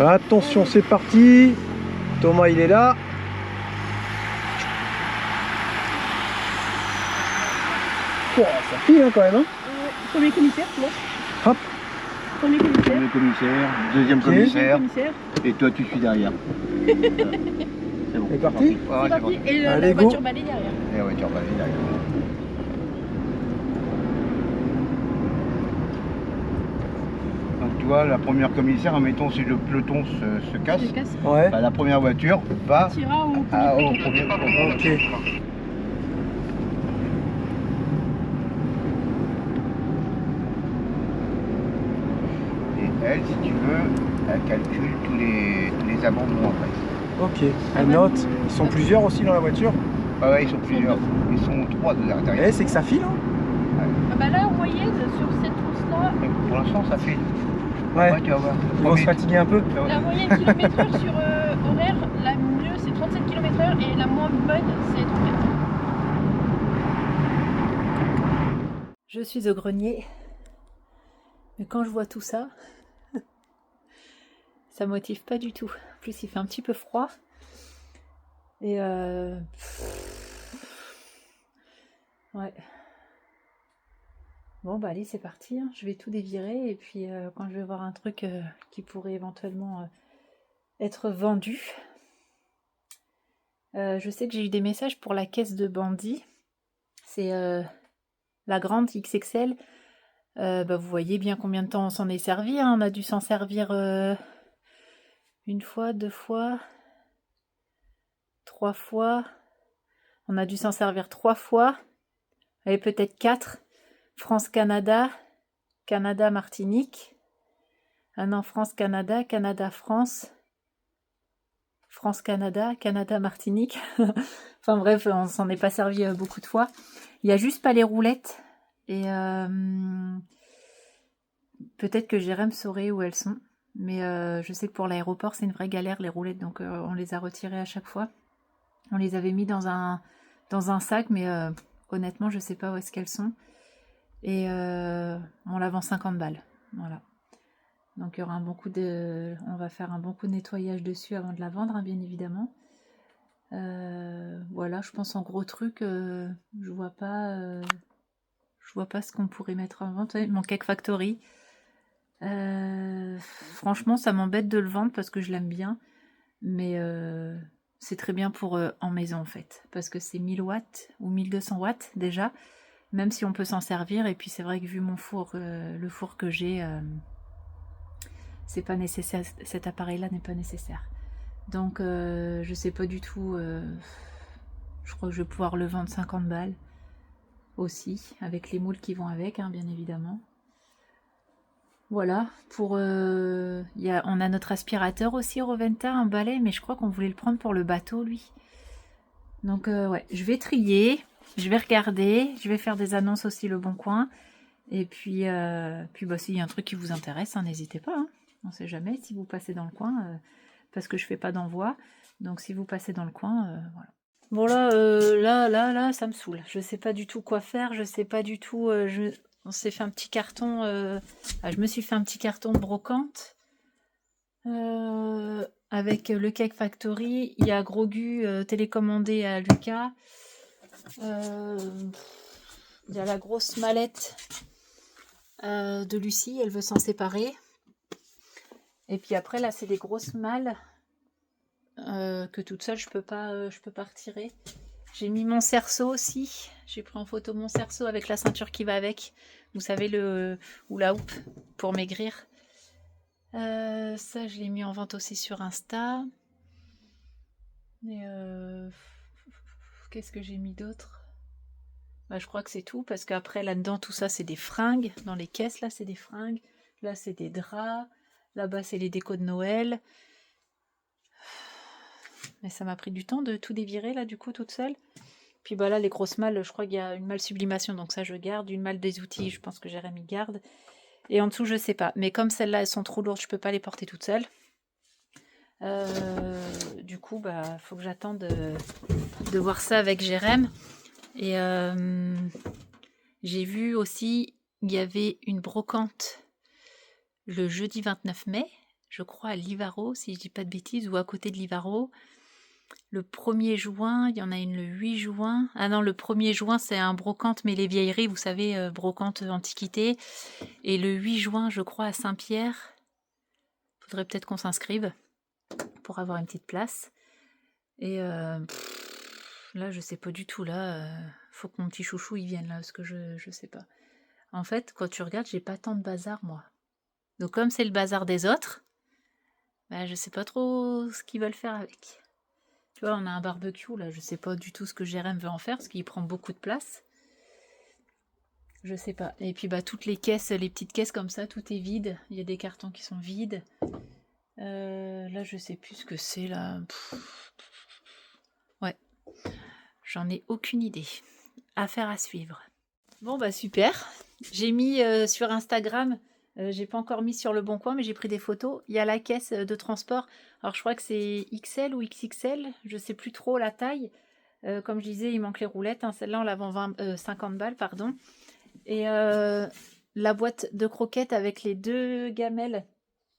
Hein. Attention, c'est parti. Thomas, il est là. Oh, ça file hein, quand même. Hein. Premier commissaire, tu vois. Hop. Premier commissaire. Premier commissaire, deuxième Ok. commissaire, Commissaire. et toi tu suis derrière. C'est bon. C'est parti. Ouais, C'est parti. Et la Allez, go. voiture balai derrière. Et la voiture va aller derrière. Donc tu vois, la première commissaire, admettons si le peloton se casse, Je casse. Ouais. Ah, bah, la première voiture va Tira au premier au peloton. premier peloton. Ok. Et elle, si tu veux, elle calcule tous les abandons après. Ok. Elle note. Ils sont plusieurs aussi dans la voiture. Ah ouais, ils sont plusieurs. Ils sont 3 de l'intérieur. Eh, c'est que ça file. Hein. Ah bah là, en moyenne, sur cette course-là, Pour l'instant, ça fait. Ouais. Ouais, tu vas voir. Ils vont se fatiguer un peu. la moyenne km/h sur horaire, la mieux c'est 37 km/h et la moins bonne c'est 34. Je suis au grenier, mais quand je vois tout ça, ça motive pas du tout. En plus, il fait un petit peu froid. Et ouais. Bon, bah allez, c'est parti. Hein. Je vais tout dévirer et puis quand je vais voir un truc qui pourrait éventuellement être vendu. Je sais que j'ai eu des messages pour la caisse de bandit. C'est la grande XXL. Bah, vous voyez bien combien de temps on s'en est servi. Hein. On a dû s'en servir une fois, 2 fois, 3 fois. On a dû s'en servir 3 fois. Et peut-être 4. France-Canada, Canada-Martinique. Ah non, France-Canada, Canada-France. France-Canada, Canada-Martinique. Enfin bref, on s'en est pas servi beaucoup de fois. Il n'y a juste pas les roulettes. Et peut-être que Jérém saurait où elles sont. Mais je sais que pour l'aéroport, c'est une vraie galère les roulettes. Donc on les a retirées à chaque fois. On les avait mis dans un sac. Mais honnêtement, je sais pas où est-ce qu'elles sont. Et on la vend 50 balles. Voilà. Donc il y aura un bon coup on va faire un bon coup de nettoyage dessus avant de la vendre, hein, bien évidemment. Voilà, je pense en gros truc, je vois pas ce qu'on pourrait mettre en vente. Mon Cake Factory. Franchement, ça m'embête de le vendre parce que je l'aime bien. Mais c'est très bien pour en maison en fait. Parce que c'est 1000 watts ou 1200 watts déjà. Même si on peut s'en servir. Et puis c'est vrai que vu mon four, le four que j'ai... c'est pas nécessaire, cet appareil là n'est pas nécessaire, donc je sais pas du tout, je crois que je vais pouvoir le vendre 50 balles aussi avec les moules qui vont avec, hein, bien évidemment. Voilà, pour on a notre aspirateur aussi Roventa, un balai, mais je crois qu'on voulait le prendre pour le bateau lui, donc ouais, je vais trier, je vais regarder, je vais faire des annonces aussi Le Bon Coin, et puis bah, s'il y a un truc qui vous intéresse, hein, n'hésitez pas, hein. On ne sait jamais si vous passez dans le coin, parce que je fais pas d'envoi. Donc si vous passez dans le coin, voilà. Bon là, ça me saoule. Je sais pas du tout quoi faire. Je sais pas du tout. On s'est fait un petit carton. Je me suis fait un petit carton brocante avec le Cake Factory. Il y a Grogu télécommandé à Lucas. Il y a la grosse mallette de Lucie. Elle veut s'en séparer. Et puis après là c'est des grosses malles que toute seule je peux pas retirer. J'ai mis mon cerceau aussi. J'ai pris en photo mon cerceau avec la ceinture qui va avec. Vous savez ou la houppe pour maigrir. Ça je l'ai mis en vente aussi sur Insta. Et qu'est-ce que j'ai mis d'autre? Bah, je crois que c'est tout parce qu'après là-dedans tout ça c'est des fringues. Dans les caisses là c'est des fringues. Là c'est des draps. Là-bas, c'est les décos de Noël. Mais ça m'a pris du temps de tout dévirer, là, du coup, toute seule. Puis bah là, les grosses malles, je crois qu'il y a une malle sublimation, donc ça, je garde. Une malle des outils, je pense que Jérémy garde. Et en dessous, je sais pas. Mais comme celles-là, elles sont trop lourdes, je peux pas les porter toutes seules. Du coup, bah, faut que j'attende de voir ça avec Jérémy. Et j'ai vu aussi, il y avait une brocante le jeudi 29 mai, je crois à Livaro, si je dis pas de bêtises, ou à côté de Livaro. Le 1er juin, il y en a une le 8 juin. Ah non, le 1er juin, c'est un brocante, mais les vieilleries, vous savez, brocante antiquité. Et le 8 juin, je crois, à Saint-Pierre. Faudrait peut-être qu'on s'inscrive pour avoir une petite place. Et là, je sais pas du tout. Là, faut que mon petit chouchou il vienne là, parce que je sais pas. En fait, quand tu regardes, j'ai pas tant de bazar, moi. Donc comme c'est le bazar des autres, bah, je sais pas trop ce qu'ils veulent faire avec. Tu vois, on a un barbecue là, je sais pas du tout ce que Jérém veut en faire parce qu'il prend beaucoup de place. Je sais pas. Et puis bah toutes les caisses, les petites caisses comme ça, tout est vide. Il y a des cartons qui sont vides. Là je sais plus ce que c'est là. Ouais. J'en ai aucune idée. Affaire à suivre. Bon bah super. J'ai mis sur Instagram. J'ai pas encore mis sur Le Bon Coin, mais j'ai pris des photos. Il y a la caisse de transport. Alors je crois que c'est XL ou XXL, je sais plus trop la taille. Comme je disais, il manque les roulettes. Hein. Celle-là, on la vend 50 balles, pardon. Et la boîte de croquettes avec les 2 gamelles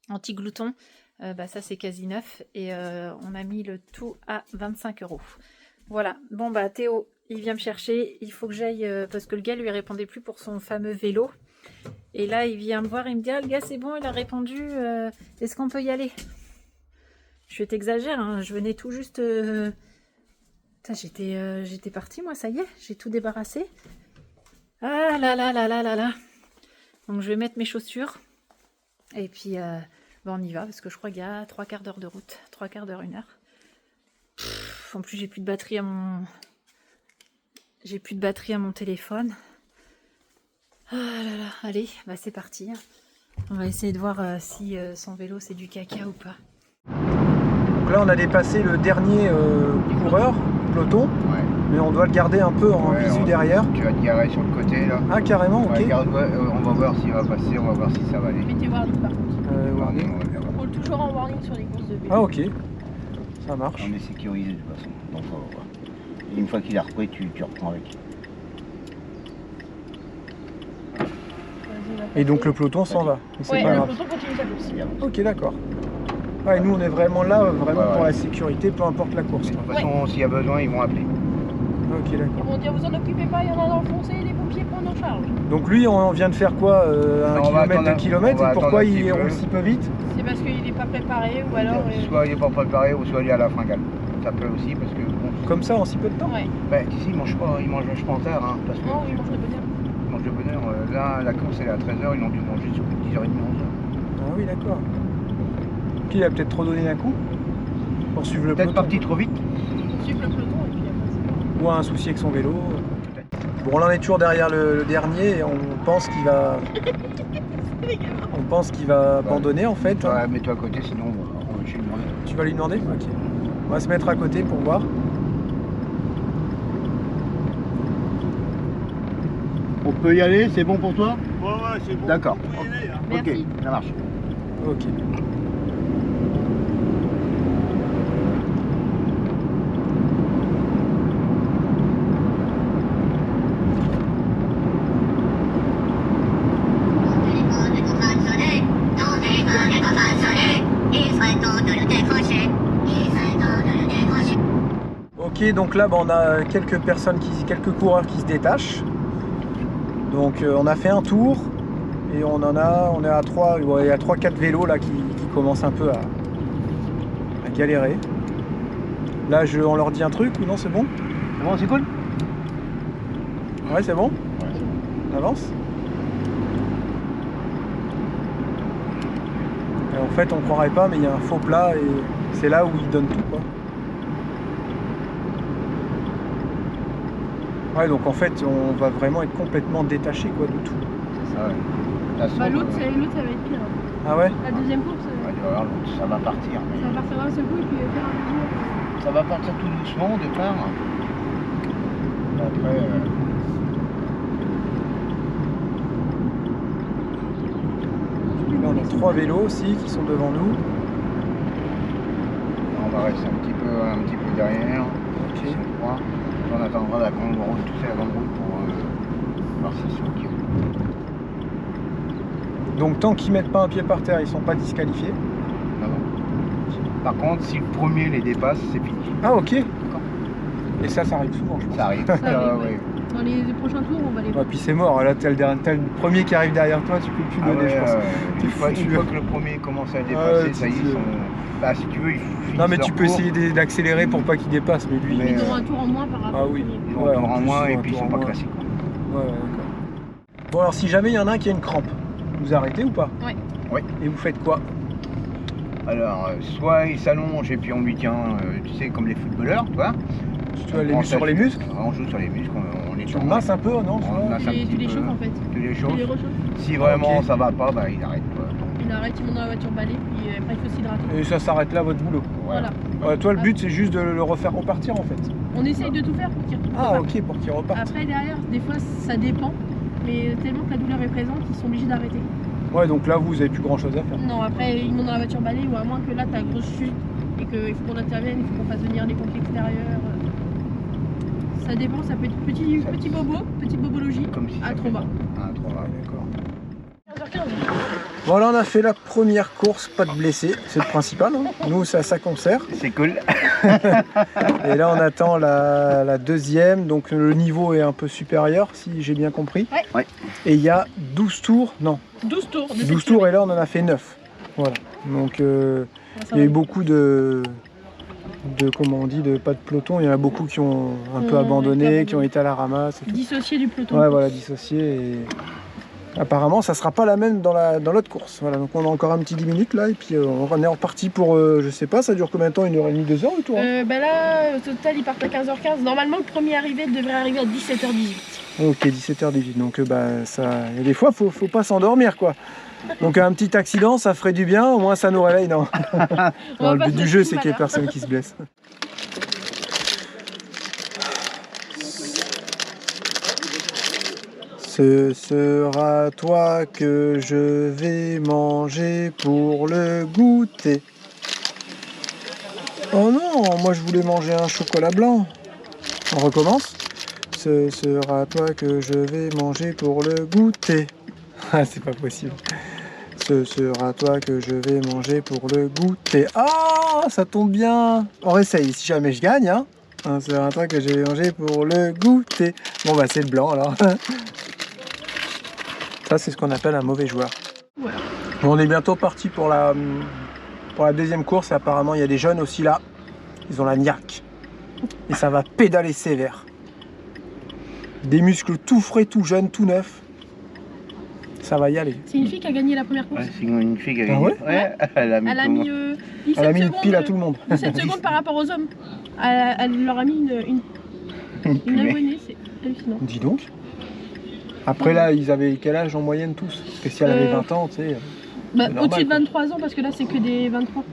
anti-glouton, bah ça c'est quasi neuf. Et on a mis le tout à 25 €. Voilà. Bon bah Théo, il vient me chercher. Il faut que j'aille parce que le gars lui répondait plus pour son fameux vélo. Et là, il vient me voir, il me dit, ah, le gars, c'est bon, il a répondu, est-ce qu'on peut y aller? Je t'exagère, hein, je venais tout juste... J'étais partie, moi, ça y est, j'ai tout débarrassé. Ah là là là là là là. Donc, je vais mettre mes chaussures. Et puis, on y va, parce que je crois qu'il y a 3/4 d'heure de route. 3/4 d'heure, 1 heure. En plus, j'ai plus de batterie à mon... J'ai plus de batterie à mon téléphone. Ah là là, allez, bah c'est parti. On va essayer de voir si son vélo c'est du caca ou pas. Donc là on a dépassé le dernier coureur, peloton, Ouais. mais on doit le garder un peu en Ouais, visu derrière. Tu vas te garer sur le côté là. Ah carrément, ok. Ouais, on va voir s'il va passer, on va voir si ça va aller. Mettez warning par contre. Warning. On va bien voir. On roule toujours en warning sur les courses de vélo. Ah ok, ça marche. On est sécurisé de toute façon, donc on va voir. Et une fois qu'il a repris, tu reprends avec. Vas-y, va Et donc passer. le peloton s'en va. Mais c'est Ouais, pas le grave. peloton continue sa course. Bien. Ok d'accord. Ouais, nous on est vraiment là, vraiment Ouais, pour ouais. la sécurité, peu importe la course. De toute façon, s'il y a besoin, ils vont appeler. Ok d'accord. Ils vont dire vous en occupez pas, il y en a dans le foncé, les pompiers prennent en charge. Donc lui on vient de faire quoi, un Non, on va kilomètre, attendre 2 kilomètres, on va et pourquoi attendre un il petit peu. roule si peu vite? C'est parce qu'il n'est pas préparé ou alors. Soit il n'est pas préparé, ou soit il est à la fringale. Ça peut aussi, parce que bon, Comme ça en si peu de temps? Ouais. ben, ici, ils mangent pas, ils mangent vachement tard, hein, parce que Non, ils mangent de bonheur. ils mangent de bonne heure. Là, la course elle est à 13h, ils ont dû manger sur 10h30, 11h. Ah oui d'accord. Ok, il a peut-être trop donné d'un coup pour suivre le Peut-être peloton. parti trop vite. Ils suivent le peloton et puis après Ou un souci avec son vélo. Bon là on est toujours derrière le dernier et on pense qu'il va... On pense qu'il va abandonner en fait. Ouais, mets-toi à côté, sinon on va chez le demander. Tu vas lui demander? Ok. On va se mettre à côté pour voir. On peut y aller, c'est bon pour toi? Ouais, c'est bon. D'accord. Vous pouvez y aller, hein. Merci. Ok, ça marche. Ok. Ok, donc là bah, on a quelques coureurs qui se détachent. Donc on a fait un tour et on est à 3, il y a 3-4 vélos là qui commencent un peu à galérer. Là on leur dit un truc ou non, c'est bon? C'est bon, c'est cool? Ouais, c'est bon? Ouais. On avance? Et en fait on croirait pas, mais il y a un faux plat et c'est là où ils donnent tout quoi. Ouais, donc en fait on va vraiment être complètement détaché quoi de tout. C'est ça, ouais. La Bah, sauce, l'autre, ça va être pire. Ah ouais? La deuxième course, ouais, tu vas voir, l'autre, ça va partir. Mais ça va partir d'un seul coup et puis faire un tour. ça va partir tout doucement au départ. Après, Là on a 3 vélos aussi qui sont devant nous. on va rester un petit peu derrière. Ok. Si on croit. On attendra la grande route, tu sais, la grande route pour voir si c'est sûr qu'ils roulent. Donc tant qu'ils mettent pas un pied par terre, ils sont pas disqualifiés. Non, non. Par contre, si le premier les dépasse, c'est fini. Ah ok. Et ça arrive souvent je pense. Ça arrive. arrive, Ouais. ouais. Dans les prochains tours, on va les Ouais, puis c'est mort, là t'as le premier qui arrive derrière toi, tu peux plus Ah donner ouais, je pense. une fois foutu. que le premier commence à Ouais, dépasser, ça y est, tu- ils sont... Bah, si tu veux, ils finissent Non mais leur tu peux cours. essayer d'accélérer pour pas qu'il dépasse, mais lui... Mais, Ils auront un tour en moins par rapport Ah au oui. premier. Ils ont Ouais, un tour en plus, moins ils ont et un puis ils tour sont en pas moins. classés. Quoi. Ouais, d'accord. Bon alors si jamais il y en a un qui a une crampe, vous arrêtez ou pas? Ouais. Ouais. Et vous faites quoi? Alors, soit il s'allonge et puis on lui tient, tu sais, comme les footballeurs, tu vois. Tu vas aller sur les muscles? On joue sur les muscles, on les Tu tend. masses un peu, non? On masse un Tu petit les peu. chauffes en fait. Tu les Tu chauffes. les rechauffes. Si vraiment Ok. ça va pas, bah il arrête. Quoi. Il arrête, il monte dans la voiture balai, puis après il faut s'hydrater. Et ça s'arrête là votre boulot? Voilà. Ouais, toi le but c'est juste de le refaire repartir en fait. On essaye de tout faire pour qu'il Ah reparte. ok, pour qu'il reparte. Après derrière, des fois ça dépend, mais tellement que la douleur est présente, ils sont obligés d'arrêter. Ouais, donc là vous avez plus grand chose à faire. Non, après ils montent dans la voiture balai, ou à moins que là t'as une grosse chute et qu'il faut qu'on intervienne, il faut qu'on fasse venir les pompiers extérieurs. Ça dépend, ça peut être petit bobologie, Comme si à ça trauma. fait un trauma. D'accord. 15h15. Bon là on a fait la première course, pas de blessés, c'est le principal, hein. Nous c'est à ça qu'on sert. C'est cool. Et là, on attend la deuxième. Donc, le niveau est un peu supérieur, si j'ai bien compris. Ouais. Ouais. Et il y a 12 tours. Non, 12 tours. 12 tours. Et là, on en a fait 9. Voilà. Donc, il y a eu beaucoup de comment on dit, pas de peloton. Il y en a beaucoup qui ont un peu abandonné, qui ont été à la ramasse. Et tout. Dissocié du peloton. Ouais, voilà, dissocié. Et apparemment, ça sera pas la même dans l'autre course. Voilà, donc on a encore un petit 10 minutes là, et puis on est reparti pour, je sais pas, ça dure combien de temps, 1h30, 2 heures le tour hein Bah là, au total, ils partent à 15h15. Normalement, le premier arrivé devrait arriver à 17h18. Ok, 17h18. Donc ça, et des fois, faut pas s'endormir quoi. Donc un petit accident, ça ferait du bien, au moins ça nous réveille, non. Non, le but du jeu, c'est qu'il n'y ait personne qui se blesse. Ce sera toi que je vais manger pour le goûter. Oh non, moi je voulais manger un chocolat blanc. On recommence. Ce sera toi que je vais manger pour le goûter. Ah, c'est pas possible. Ce sera toi que je vais manger pour le goûter. Ah, ça tombe bien. On réessaye, si jamais je gagne. Hein. Ce sera toi que je vais manger pour le goûter. Bon, bah c'est le blanc alors. Ça, c'est ce qu'on appelle un mauvais joueur. Voilà. On est bientôt parti pour la deuxième course. Et apparemment, il y a des jeunes aussi là. Ils ont la niaque. Et ça va pédaler sévère. Des muscles tout frais, tout jeunes, tout neufs. Ça va y aller. C'est une fille qui a gagné la première course. Ouais, c'est une fille qui a Ah gagné. ouais Elle a mis, Elle a tout le mis, monde. 17 Elle a mis une secondes, pile à tout le monde. 17 secondes par rapport aux hommes. Elle leur a mis une Purée. abonnée, c'est hallucinant. Dis donc. Après là, ils avaient quel âge en moyenne tous? Parce que si elle avait 20 ans, tu sais. Bah, normal, au-dessus de quoi. 23 ans, parce que là, c'est que des 23.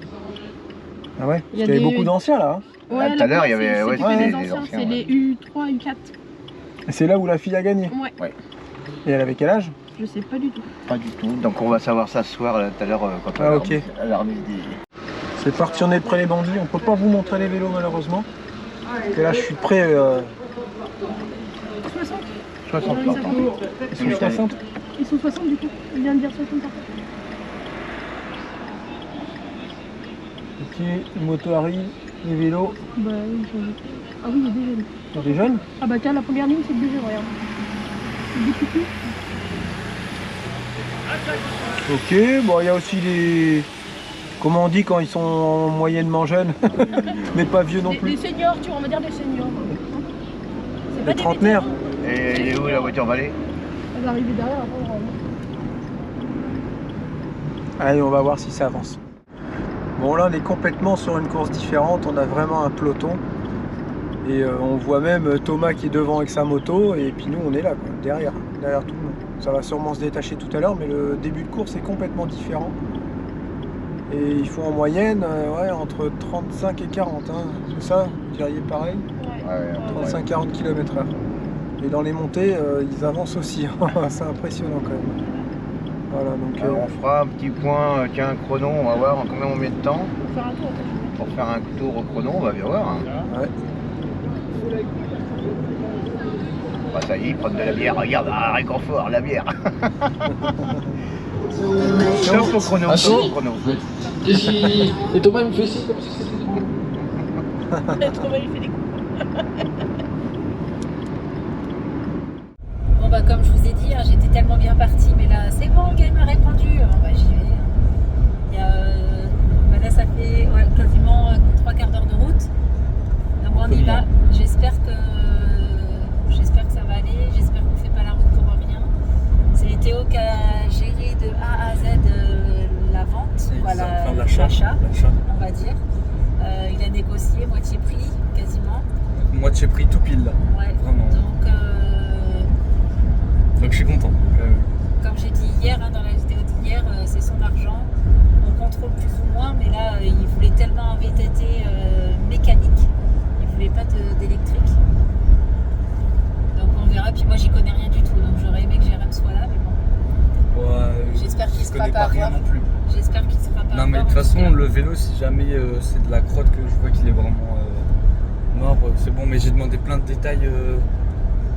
Ah ouais. Il y a Il y avait des- beaucoup d'anciens là. Hein. Ouais, tout la à l'heure, course, il y avait- c'est ouais, que c'était des des anciens, anciens, c'est ouais. les U3, U4. Et c'est là où la fille a gagné. Ouais, Et elle avait quel âge? je sais pas du tout. Pas du tout. Donc on va savoir ça ce soir, là, tout à l'heure, quand Ah, on ok. a la remise des... C'est parti, on est près les bandits. On peut pas vous montrer les vélos malheureusement. Parce que là, je suis prêt. 60. 60 Ouais, ans. ça fait- Ils sont 60. Ils sont 60 du coup. Il vient de dire 60 par contre. Ok, les motos arrivent, les vélos. Bah oui, ah oui, il y a des jeunes. Il y a des jeunes. Ah bah tiens, la première ligne, c'est des jeunes, regarde. C'est des cucus. Ok, bon, il y a aussi les. Comment on dit quand ils sont moyennement jeunes, mais pas vieux non Des plus. seniors, tu vois, on va dire des seniors. C'est Des trentenaires. Et il est où la voiture balai? Elle va arriver derrière, après, on va- Allez, on va voir si ça avance. Bon, là, on est complètement sur une course différente. On a vraiment un peloton. Et on voit même Thomas qui est devant avec sa moto. Et puis nous, on est là, quoi, derrière tout le monde. Ça va sûrement se détacher tout à l'heure, mais le début de course est complètement différent. Et il faut en moyenne ouais, entre 35 et 40. Hein. C'est ça? Vous diriez pareil? Ouais. 35-40 km/h. Et dans les montées, ils avancent aussi. C'est impressionnant quand même. Voilà, donc Alors, on fera un petit point, tiens, un chrono, on va voir en combien on met de temps. Faut faire un tour. Pour faire un tour au chrono, on va bien voir. Hein. ouais. Ah, ça y est, ils prennent de la bière, regarde, ah, réconfort, la bière. Sauf au chrono, Ah, sauf si. au chrono. Qu'est-ce qu'il... Et Thomas il me fait ci comme si c'était... Trop mal, il fait des coups. Bon bah comme je vous ai dit, hein, j'étais tellement bien partie, mais là c'est bon, le gars il m'a répondu, bah, j'y vais. Il y a, bah, là ça fait ouais, quasiment 3 quarts d'heure de route, donc on y va. J'espère que ça va aller, j'espère qu'on ne fait pas la route pour rien. C'est Théo qui a géré de A à Z la vente, voilà, l'achat, on va dire. Il a négocié moitié prix, quasiment. Moitié prix tout pile là, Ouais. vraiment. Donc je suis content. Comme j'ai dit hier, hein, dans la vidéo d'hier, c'est son argent. On contrôle plus ou moins, mais là, il voulait tellement un VTT mécanique. Il voulait pas d'électrique. Donc on verra. Puis moi, j'y connais rien du tout. Donc j'aurais aimé que Jérém soit là, mais bon. Ouais, J'espère qu'il je sera connais pas pas rien avoir. non plus. J'espère qu'il sera pas Non mais de toute façon le vélo si jamais c'est de la crotte que je vois qu'il est vraiment mort, c'est bon, mais j'ai demandé plein de détails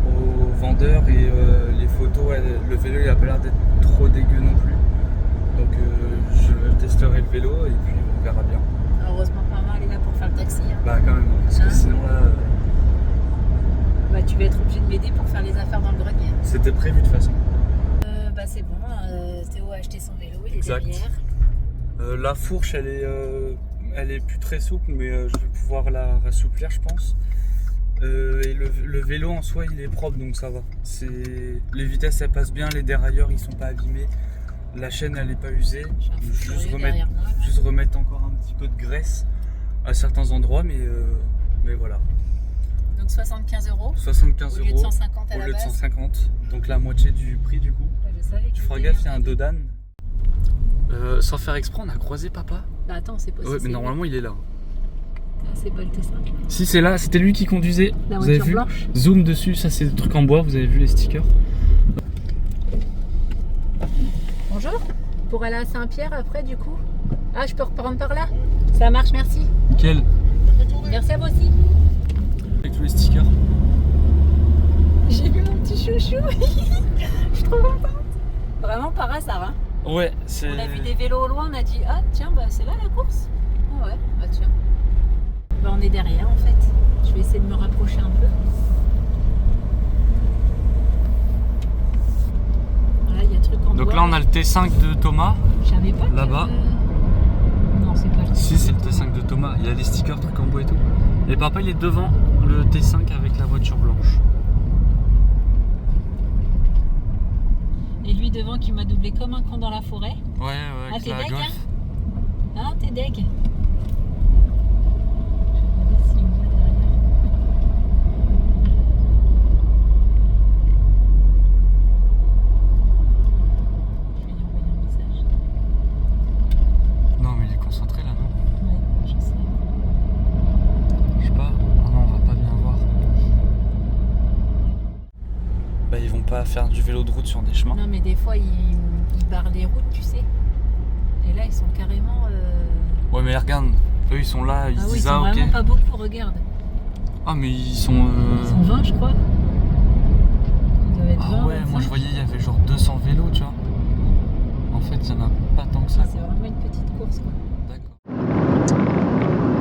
aux vendeurs et les photos, le vélo il a pas l'air d'être trop dégueu non plus. Donc je testerai le vélo et puis on verra bien. Heureusement que maman elle est là pour faire le taxi. Hein. Bah quand même, parce que Hein sinon là, Bah, tu vas être obligé de m'aider pour faire les affaires dans le grenier. c'était prévu de toute façon. Bah c'est bon, Théo a acheté son vélo, il Exact. est derrière. La fourche, elle est plus très souple, mais je vais pouvoir la rassouplir, je pense. Et le vélo en soi, il est propre, donc ça va. Les vitesses, elles passent bien, les dérailleurs, ils sont pas abîmés. La chaîne, elle est pas usée. J'ai un fou Juste furieux derrière moi, là. remettre encore un petit peu de graisse à certains endroits, mais voilà. Donc 75 €. 75 Au lieu de € 150 à au la lieu de base. 150, donc la moitié du prix du coup. Ouais, je savais que Tu feras c'était gaffe, il y a un bien. dodan. Sans faire exprès, on a croisé papa. Bah attends, c'est pas Ouais, si mais c'est normalement il est là. lui. Ah, c'est pas le T5. Si c'est là, c'était lui qui conduisait. La Vous avez voiture vu? blanche. Zoom dessus, ça c'est des trucs en bois, vous avez vu les stickers. Bonjour. Pour aller à Saint-Pierre après du coup. Ah, je peux reprendre par là? Ça marche, merci. Nickel. Merci à vous aussi. Avec tous les stickers. J'ai vu mon petit chouchou. Je suis trop contente. Vraiment par hasard. Hein. Ouais, c'est. On a vu des vélos au loin, on a dit ah tiens bah c'est là la course. Ah ouais, bah tiens. Bah on est derrière en fait. Je vais essayer de me rapprocher un peu. Voilà, il y a truc en Donc bois. là on a le T5 de Thomas. Je savais pas que- là-bas. Non, c'est pas le T5. Si, c'est le T5 de Thomas. Il y a les stickers, trucs en bois et tout. Et papa il est devant le T5 avec la voiture blanche. Et lui devant qui m'a doublé comme un con dans la forêt. Ouais, Ah, avec t'es la deg, Golf. hein? Ah, t'es deg. Je vais regarder s'il me voit derrière. Je vais lui envoyer un message. Non, mais il est concentré là, non? Ouais, je sais. Je sais pas. Ah non, on va pas bien voir. Bah, ils vont pas faire du vélo de route sur des chemins. Non, mais des fois, ils barrent les routes, tu sais. Et là, ils sont carrément. Ouais, mais regarde, eux ils sont là, ils Ah se oui, ils disent sont ah, ok. vraiment pas beaucoup, regarde. Ah, mais ils sont. Ils sont 20, je crois. Ils doivent être 20. Ah ouais, moi je voyais il y avait genre 200 vélos, tu vois. En fait, il y en a pas tant que ça. C'est vraiment une petite course, quoi. D'accord.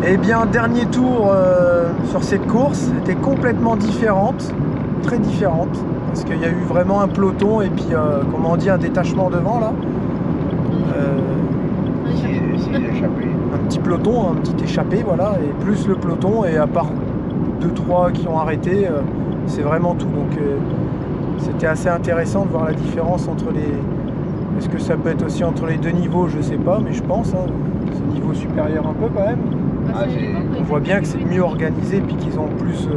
Eh bien, dernier tour sur cette course, était complètement différente, très différente, parce qu'il y a eu vraiment un peloton et puis, comment on dit, un détachement devant là. C'est échappé. Un petit peloton, un petit échappé, voilà, et plus le peloton, et à part 2-3 qui ont arrêté, c'est vraiment tout. Donc c'était assez intéressant de voir la différence entre les... Est-ce que ça peut être aussi entre les deux niveaux, je sais pas, mais je pense, hein, c'est le niveau supérieur un peu quand même. Ah, On voit bien que c'est mieux organisé, puis qu'ils ont plus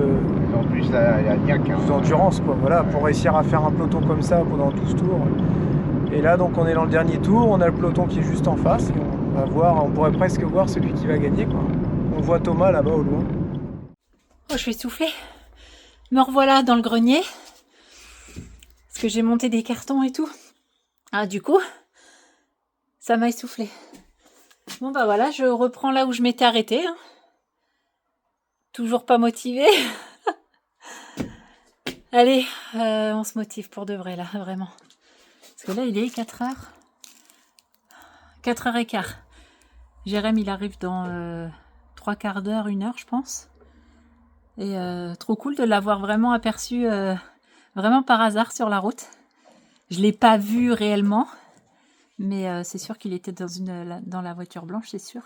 en plus, la niaque. Hein. d'endurance, quoi, voilà, pour réussir à faire un peloton comme ça pendant 12 tours. Et là, donc, on est dans le dernier tour, on a le peloton qui est juste en face, et on va voir, on pourrait presque voir celui qui va gagner, quoi. On voit Thomas là-bas au loin. Oh, je suis essoufflée. Me revoilà dans le grenier. Parce que j'ai monté des cartons et tout. Ah, du coup, ça m'a essoufflée. Bon, bah voilà, je reprends là où je m'étais arrêtée. Hein. Toujours pas motivée. Allez, on se motive pour de vrai, là, vraiment. Parce que là, il est 4h. 4h15. Jérém, il arrive dans 3 quarts d'heure, 1 heure, je pense. Et trop cool de l'avoir vraiment aperçu vraiment par hasard sur la route. Je ne l'ai pas vu réellement, mais c'est sûr qu'il était dans la voiture blanche, c'est sûr.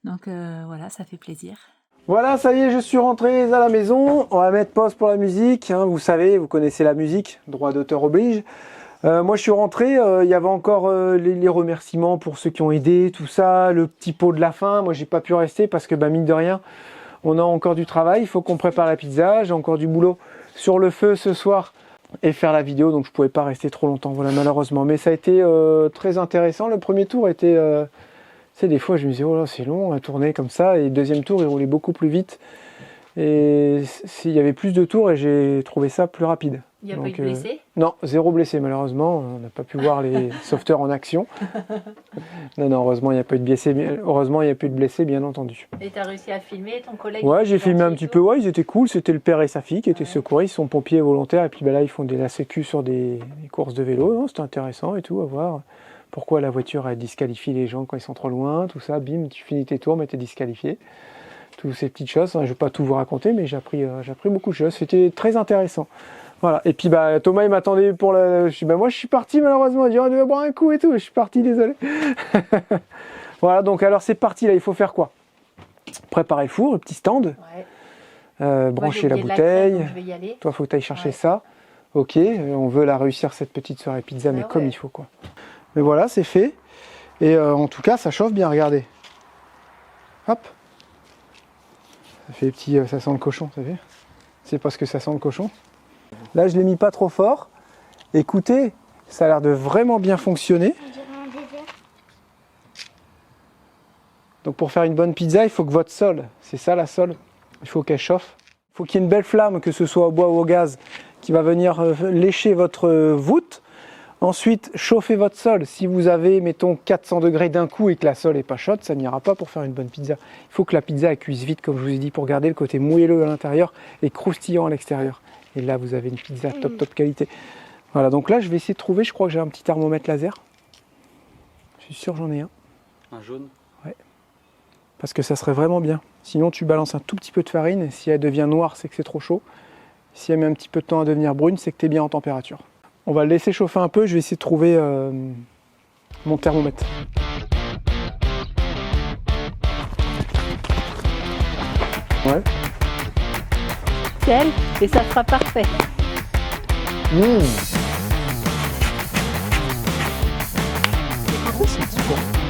Donc voilà, ça fait plaisir. Voilà, ça y est, je suis rentré à la maison. On va mettre pause pour la musique. Hein, vous savez, vous connaissez la musique, droit d'auteur oblige. Moi, je suis rentré. Il y avait encore les remerciements pour ceux qui ont aidé, tout ça, le petit pot de la fin. Moi, j'ai pas pu rester parce que, bah, mine de rien, on a encore du travail. Il faut qu'on prépare la pizza. J'ai encore du boulot sur le feu ce soir et faire la vidéo, donc je pouvais pas rester trop longtemps. Voilà, malheureusement. Mais ça a été très intéressant. Le premier tour était tu sais, des fois, je me disais, oh là, c'est long à tourner comme ça. Et le deuxième tour, il roulait beaucoup plus vite. Et il y avait plus de tours et j'ai trouvé ça plus rapide. Il n'y a pas eu de blessés? Non, 0 blessé, malheureusement. On n'a pas pu voir les sauveteurs en action. Non, heureusement, il n'y a pas eu de blessés. Heureusement, il n'y a plus de blessés, bien entendu. Et tu as réussi à filmer ton collègue? Ouais, j'ai filmé un petit peu. Ouais, ils étaient cool. C'était le père et sa fille qui étaient secouristes. Ils sont pompiers volontaires. Et puis là, ils font de la sécu sur des courses de vélo. C'était intéressant et tout à voir. pourquoi la voiture elle disqualifie les gens quand ils sont trop loin, tout ça, bim, tu finis tes tours mais t'es disqualifié. Toutes ces petites choses, je ne vais pas tout vous raconter, mais j'ai appris beaucoup de choses, c'était très intéressant. Voilà, et puis bah, Thomas il m'attendait pour la... moi je suis parti malheureusement, il dit on devait boire un coup et tout, je suis parti, désolé. Voilà, donc alors c'est parti là, il faut faire quoi? Préparer le four, le petit stand, brancher la bouteille, crème, je vais y aller. toi faut que tu ailles chercher ça. Ok, on veut la réussir cette petite soirée pizza, mais comme il faut quoi. Mais voilà, c'est fait, et en tout cas ça chauffe bien, regardez. Hop. Ça fait les petits, ça sent le cochon, vous savez. C'est parce que ça sent le cochon. Là, je l'ai mis pas trop fort. Écoutez, ça a l'air de vraiment bien fonctionner. On dirait un désert. Donc pour faire une bonne pizza, il faut que votre sole, c'est ça la sole, il faut qu'elle chauffe. Il faut qu'il y ait une belle flamme, que ce soit au bois ou au gaz, qui va venir lécher votre voûte. Ensuite, chauffez votre sol. Si vous avez, mettons, 400 degrés d'un coup et que la sole n'est pas chaude, ça n'ira pas pour faire une bonne pizza. Il faut que la pizza elle cuise vite, comme je vous ai dit, pour garder le côté moelleux à l'intérieur et croustillant à l'extérieur. Et là, vous avez une pizza top qualité. Voilà, donc là, je vais essayer de trouver, je crois que j'ai un petit thermomètre laser. Je suis sûr, j'en ai un. Un jaune? Ouais. Parce que ça serait vraiment bien. Sinon, tu balances un tout petit peu de farine, et si elle devient noire, c'est que c'est trop chaud. Si elle met un petit peu de temps à devenir brune, c'est que tu es bien en température. On va le laisser chauffer un peu, je vais essayer de trouver mon thermomètre. Ouais. Nickel, et ça sera parfait. C'est super.